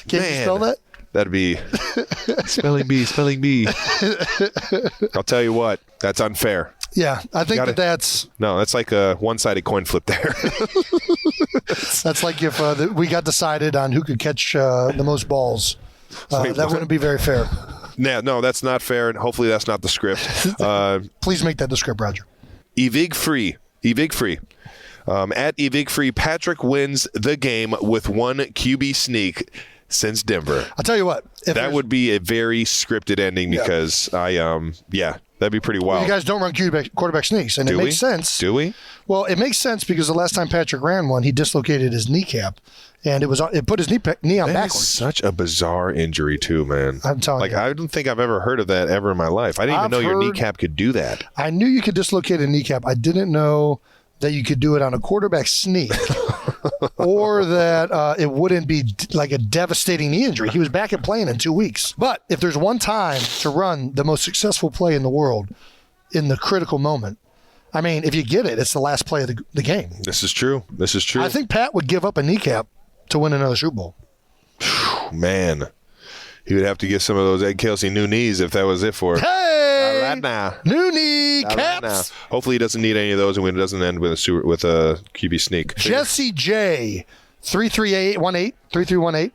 Can you spell that? That'd be spelling bee. I'll tell you what, that's unfair. Yeah, I think that's No, that's like a one-sided coin flip there. that's like if we got decided on who could catch the most balls. Wait, that what? wouldn't be very fair. No, that's not fair, and hopefully that's not the script. Please make that the script, Roger. Evig free. At Evig free, Patrick wins the game with one QB sneak since Denver. I'll tell you what. That would be a very scripted ending because that'd be pretty wild. You guys don't run quarterback sneaks, and it makes sense. Do we? Well, it makes sense because the last time Patrick ran one, he dislocated his kneecap, and it put his knee on That backwards. is such a bizarre injury too, man. I'm telling you. I don't think I've ever heard of that ever in my life. I didn't even know your kneecap could do that. I knew you could dislocate a kneecap. I didn't know that you could do it on a quarterback sneak or that it wouldn't be like a devastating knee injury. He was back at playing in 2 weeks. But if there's one time to run the most successful play in the world in the critical moment, I mean, if you get it, it's the last play of the game. This is true. I think Pat would give up a kneecap to win another Super Bowl. Man, he would have to get some of those Ed Kelce new knees if that was it for him. Hey! All right now. New kneecaps! All right now. Hopefully he doesn't need any of those and it doesn't end with a QB sneak. Jesse J, 3318.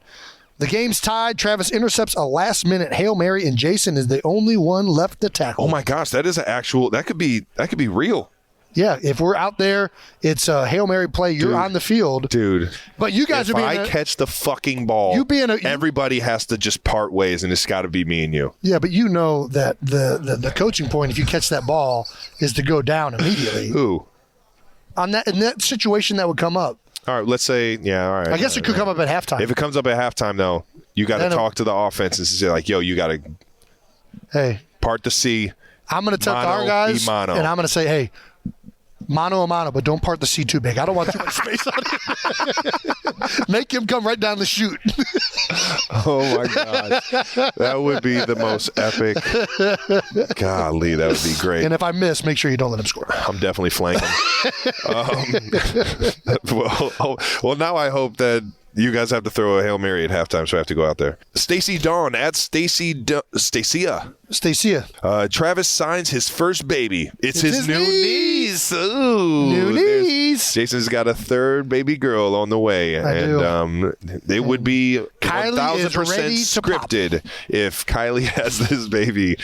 The game's tied. Travis intercepts a last-minute Hail Mary, and Jason is the only one left to tackle. Oh my gosh, that is that could be real. Yeah, if we're out there, it's a Hail Mary play. You're on the field. Dude. But you guys if are being I catch the fucking ball, everybody has to just part ways, and it's got to be me and you. Yeah, but you know that the coaching point, if you catch that ball, is to go down immediately. Who? In that situation, that would come up. All right, let's say, all right. I guess it could come up at halftime. If it comes up at halftime, though, you got to talk to the offense and say, like, yo, you got to part the C. I'm going to tell our guys, and I'm going to say, hey, mano a mano, but don't part the C too big. I don't want too much space on it. Make him come right down the chute. Oh, my God. That would be the most epic. Golly, that would be great. And if I miss, make sure you don't let him score. I'm definitely flanking. Well, now I hope that you guys have to throw a Hail Mary at halftime, so I have to go out there. Stacy Dawn at Stacia. Travis signs his first baby. It's his new niece. Ooh, New niece. babies. Jason's got a third baby girl on the way, they would be 1,000% scripted if Kylie has this baby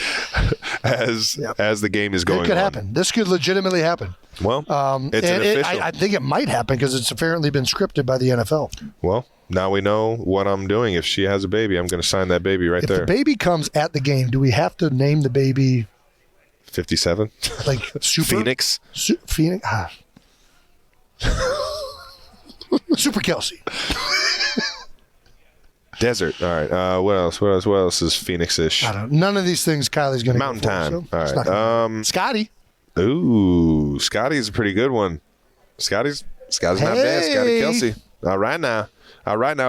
as the game is going on. It could happen. This could legitimately happen. Well, it's an official. I think it might happen because it's apparently been scripted by the NFL. Well, now we know what I'm doing. If she has a baby, I'm going to sign that baby right there. If the baby comes at the game, do we have to name the baby 57? Like Super Phoenix? Phoenix? Super Kelce. Desert. All right. What else? What else is Phoenix-ish? I don't know. None of these things Kylie's going to Mountain Time. So All right. Scotty. Ooh, Scotty's a pretty good one. Scotty's not bad. Scotty Kelce. All right now.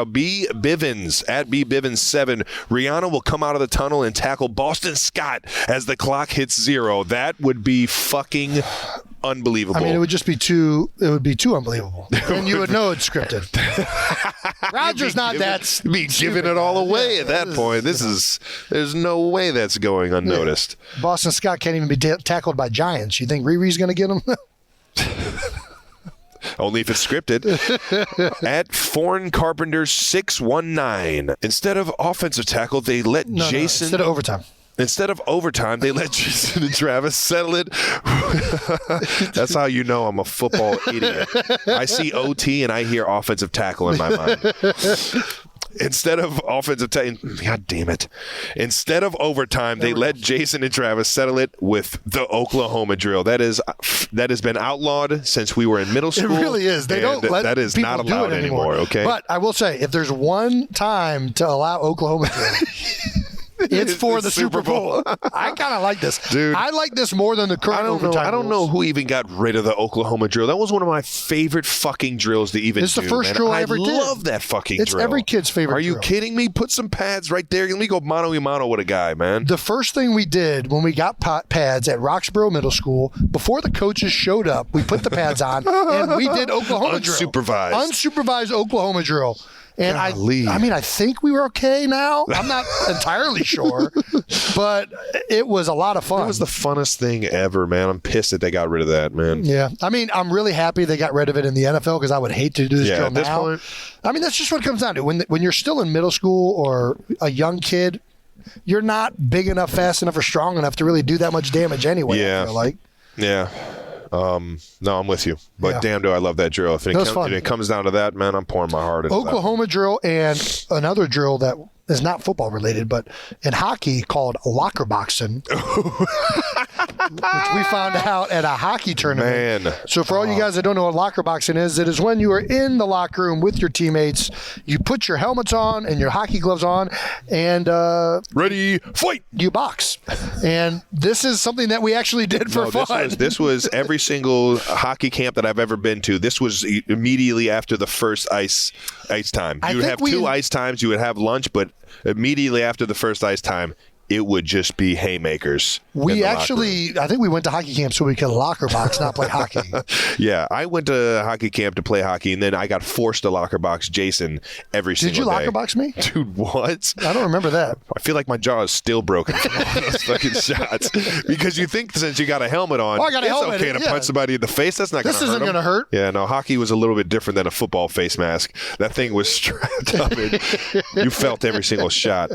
B. Bivens at B. Bivens 7. Rihanna will come out of the tunnel and tackle Boston Scott as the clock hits 0. That would be fucking unbelievable. I mean, it would just be too. It would be too unbelievable, and you would know it's scripted. Roger's not that. Be giving it all away at that point. There's no way that's going unnoticed. Yeah. Boston Scott can't even be tackled by Giants. You think Riri's going to get him? Only if it's scripted. At Foreign Carpenters 619. Instead of offensive tackle, they let Jason. Instead of overtime. Instead of overtime, they let Jason and Travis settle it. That's how you know I'm a football idiot. I see OT and I hear offensive tackle in my mind. Instead of offensive God damn it. Instead of overtime, they let Jason and Travis settle it with the Oklahoma drill. That has been outlawed since we were in middle school. It really is. They don't let that is people not allowed do it anymore. Okay. But I will say, if there's one time to allow Oklahoma drill, it's for the Super Bowl. I kind of like this. Dude, I like this more than the current overtime I don't know who even got rid of the Oklahoma drill. That was one of my favorite fucking drills to even do. It's the first drill I ever did. I love that fucking it's drill. It's every kid's favorite drill. Are you drill. kidding me? Put some pads right there. Let me go mano-a-mano with a guy, man. The first thing we did when we got pads at Roxborough Middle School, before the coaches showed up, we put the pads on, and we did Oklahoma drill. Unsupervised Oklahoma drill. And I mean, I think we were okay now. I'm not entirely sure, but it was a lot of fun. It was the funnest thing ever, man. I'm pissed that they got rid of that, man. Yeah. I mean, I'm really happy they got rid of it in the NFL because I would hate to do this drill at this now. point. I mean, that's just what it comes down to. When you're still in middle school or a young kid, you're not big enough, fast enough, or strong enough to really do that much damage anyway. Yeah. I feel like. Yeah. No, I'm with you. But damn, do I love that drill. If it comes down to that, man, I'm pouring my heart into Oklahoma drill and another drill that is not football related, but in hockey called locker boxing, which we found out at a hockey tournament. Man. So for all you guys that don't know what locker boxing is, it is when you are in the locker room with your teammates, you put your helmets on and your hockey gloves on, and ready, fight! You box. And this is something that we actually did for fun. This was every single hockey camp that I've ever been to. This was immediately after the first ice time. You would have 2 ice times. You would have lunch, but immediately after the first ice time, it would just be haymakers. We actually, I think we went to hockey camp so we could locker box, not play hockey. Yeah, I went to hockey camp to play hockey, and then I got forced to locker box Jason every single day. Did you locker box me? Dude, what? I don't remember that. I feel like my jaw is still broken from all those fucking shots. Because you think since you got a helmet on, it's okay to punch somebody in the face. That's not going to hurt. This isn't going to hurt. Yeah, no, hockey was a little bit different than a football face mask. That thing was strapped up, and you felt every single shot.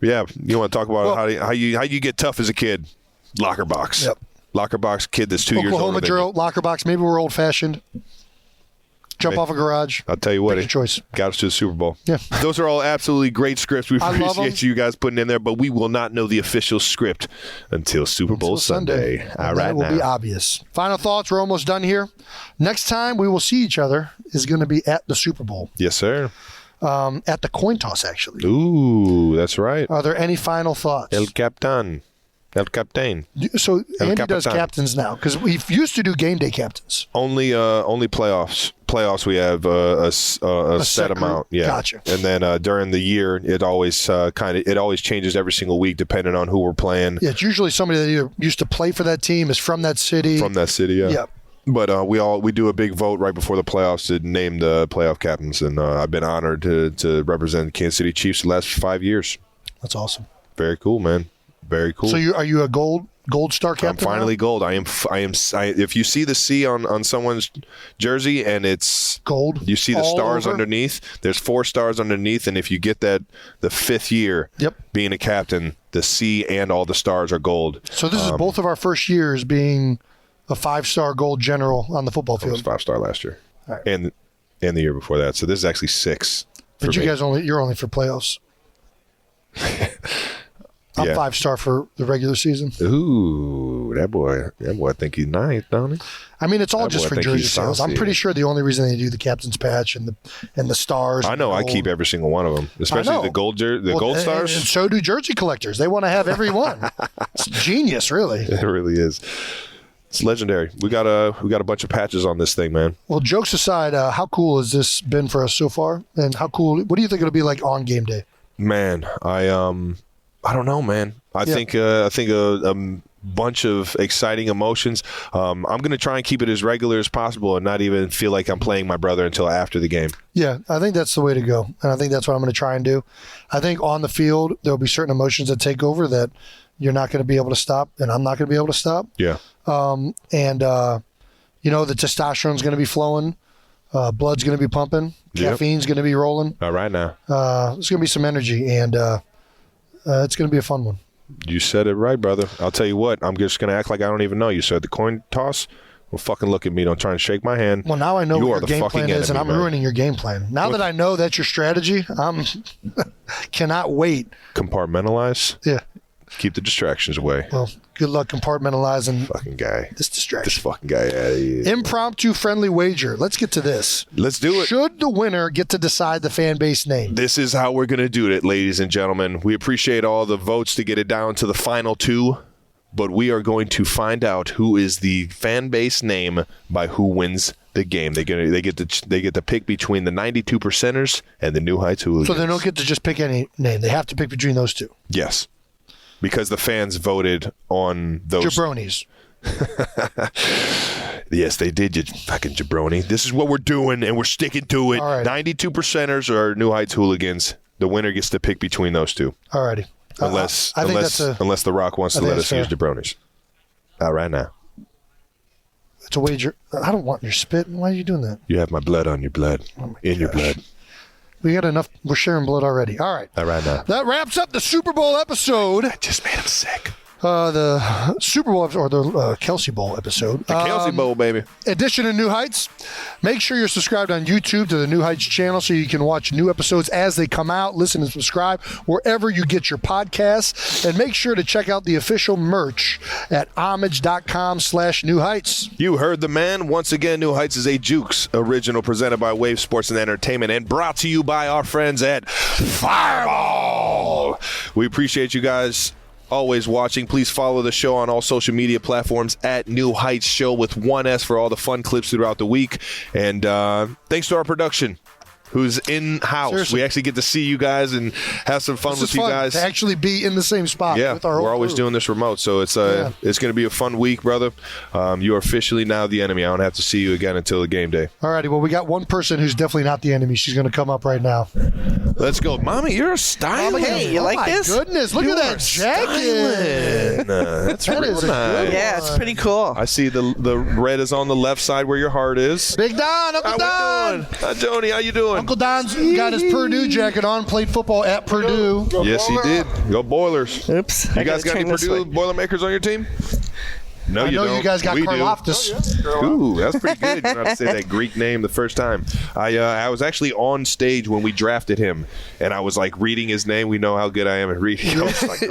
Yeah, you want to talk about how you get tough as a kid? Locker box. Yep. Locker box kid that's 2 years older Oklahoma than drill, you. locker box. Maybe we're old fashioned. Jump off a garage. I'll tell you what, it choice. Got us to the Super Bowl. Yeah. Those are all absolutely great scripts. We I love appreciate you guys putting in there, but we will not know the official script until Super Bowl Sunday. All right, that will be obvious. Final thoughts. We're almost done here. Next time we will see each other is going to be at the Super Bowl. Yes, sir. At the coin toss, actually. Ooh, that's right. Are there any final thoughts? El Capitán. So Andy does captains now because we used to do game day captains. Only playoffs. Playoffs we have a set amount. Yeah, gotcha. And then during the year, it always changes every single week depending on who we're playing. Yeah, it's usually somebody that either used to play for that team, is from that city. Yeah. Yep. But we do a big vote right before the playoffs to name the playoff captains, and I've been honored to represent Kansas City Chiefs the last 5 years. That's awesome. Very cool, man. Very cool. So are you a gold Gold Star captain. I'm finally gold. I am. If you see the C on someone's jersey and it's gold, you see the all stars over. underneath. There's 4 stars underneath, and if you get that the 5th year being a captain, the C and all the stars are gold. So this is both of our first years being a 5-star gold general on the football I was field. 5-star last year, Right. and the year before that. So this is actually 6. But for you me. guys you're only for playoffs. I'm Yeah. 5-star for the regular season. Ooh, that boy think he's nice, don't he? I mean, it's all That just boy for think jersey he's sales. I'm saucy. pretty sure the only reason they do the captain's patch and the stars. I know. and I the gold- keep every single one of them, I especially know. the gold Well, gold and stars. so do jersey collectors. They want to have every one. It's genius, really. It really is. It's legendary. We got a bunch of patches on this thing, man. Well, jokes aside, how cool has this been for us so far? And how cool? What do you think it'll be like on game day? Man, I don't know, man. I think a bunch of exciting emotions. I'm going to try and keep it as regular as possible and not even feel like I'm playing my brother until after the game. Yeah, I think that's the way to go. And I think that's what I'm going to try and do. I think on the field, there'll be certain emotions that take over that you're not going to be able to stop, and I'm not going to be able to stop. Yeah. The testosterone's going to be flowing. Blood's going to be pumping. Yep. Caffeine's going to be rolling. All right now. There's going to be some energy, and it's going to be a fun one. You said it right, brother. I'll tell you what. I'm just going to act like I don't even know you. So the coin toss, well, fucking look at me. Don't try and shake my hand. Well, now I know You what are your the game fucking plan is, and enemy, I'm man. ruining your game plan. Now that I know that's your strategy, I'm cannot wait. Compartmentalize. Yeah. Keep the distractions away. Well, good luck compartmentalizing Fucking guy. this distraction. This fucking guy out of here. Impromptu friendly wager. Let's get to this. Let's do it. Should the winner get to decide the fan base name? This is how we're going to do it, ladies and gentlemen. We appreciate all the votes to get it down to the final 2, but we are going to find out who is the fan base name by who wins the game. They get to pick between the 92 percenters and the New Heights Hooligans. So they don't get to just pick any name. They have to pick between those two. Yes, because the fans voted on those. Jabronis. Yes, they did, you fucking jabroni. This is what we're doing, and we're sticking to it. All right. 92 percenters are New Heights Hooligans. The winner gets to pick between those two. Alrighty. Unless I think that's unless The Rock wants to think let that's us use fair. jabronis. All right now. it's a wager. I don't want your spit. Why are you doing that? You have my blood on your blood. In your blood. We got enough. We're sharing blood already. All right. All right now. That wraps up the Super Bowl episode. Just made him sick. The Super Bowl or the Kelce Bowl episode. The Kelce Bowl, baby. Edition of New Heights. Make sure you're subscribed on YouTube to the New Heights channel so you can watch new episodes as they come out. Listen and subscribe wherever you get your podcasts. And make sure to check out the official merch at homage.com/New Heights. You heard the man. Once again, New Heights is a Jukes original presented by Wave Sports and Entertainment and brought to you by our friends at Fireball. We appreciate you guys always watching. Please follow the show on all social media platforms at New Heights Show with 1S for all the fun clips throughout the week. And thanks to our production, who's in-house. Seriously. We actually get to see you guys and have some fun This with is you fun guys. to actually be in the same spot Yeah, with our whole we're always crew. doing this remote, so it's going to be a fun week, brother. You are officially now the enemy. I don't have to see you again until the game day. All righty. Well, we got one person who's definitely not the enemy. She's going to come up right now. Let's go. Mommy, you're a styling. Hey, you Oh, like my this? goodness. Look You at that are jacket. That's That real is a nice. good Yeah, it's pretty cool. I see the red is on the left side where your heart is. Big Don, Uncle How Don. we doing? Hi, Joni. How you doing? Uncle Don's got his Purdue jacket on, played football at Purdue. Yes, he did. Go Boilers. Oops. You guys got any Purdue Boilermakers on your team? No, I you know don't. you guys got We do. Karloftis. Ooh, that's pretty good. You know how to say that Greek name the first time. I was actually on stage when we drafted him, and I was like reading his name. We know how good I am at reading. I was like,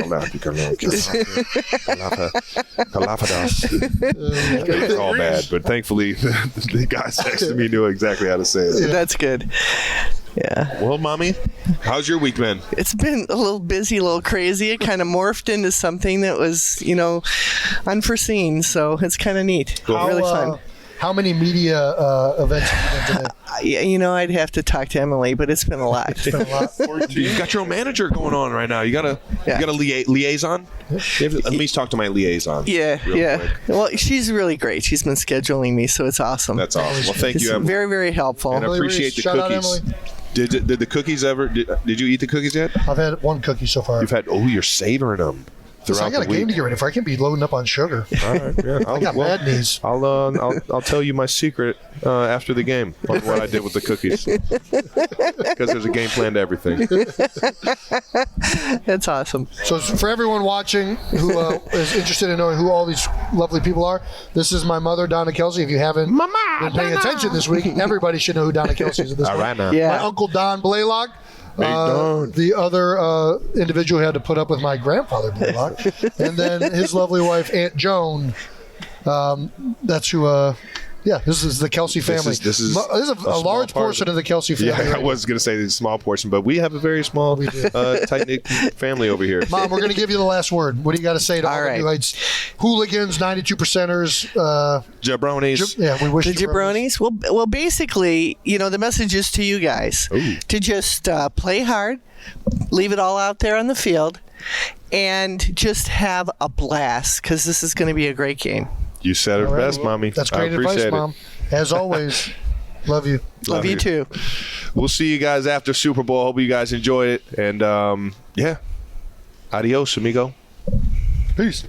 it's all bad, but thankfully the guys next to me knew exactly how to say it. That's good. Yeah. Well, mommy, how's your week been? It's been a little busy, a little crazy. It kind of morphed into something that was, unforeseen. So it's kind of neat. Really fun. How many media events have you been to? I'd have to talk to Emily, but it's been a lot. It's been a lot. You've got your own manager going on right now. You got a liaison? Let me talk to my liaison. Yeah, real yeah. quick. Well, she's really great. She's been scheduling me, so it's awesome. That's awesome. Well, thank It's you, Emily. very, very helpful. And I appreciate the Shout out, cookies. Emily. Did the cookies ever? Did you eat the cookies yet? I've had one cookie so far. You've had. Oh, you're savoring them. Listen, I got a game to get ready for. I can't be loading up on sugar. All right, yeah. I got bad knees. I'll tell you my secret after the game on what I did with the cookies, because there's a game plan to everything. That's awesome. So for everyone watching who is interested in knowing who all these lovely people are, this is my mother, Donna Kelce. If you haven't been paying attention this week, everybody should know who Donna Kelce is at this All point. right now. Yeah. My uncle Don Blaylock. The other individual who had to put up with my grandfather Blaylock, and then his lovely wife Aunt Joan. That's who. Yeah, this is the Kelce family. This is a large portion of the Kelce family. Yeah, I was going to say the small portion, but we have a very small, tight-knit family over here. Mom, we're going to give you the last word. What do you got to say to all the New Heights hooligans, 92%ers, jabronis? We wish the jabronis. Well, basically, the message is to you guys to just play hard, leave it all out there on the field, and just have a blast, because this is going to be a great game. You said it best, Mommy. That's great advice, Mom. As always, love you. Love you too. We'll see you guys after Super Bowl. Hope you guys enjoyed it. And, adios, amigo. Peace.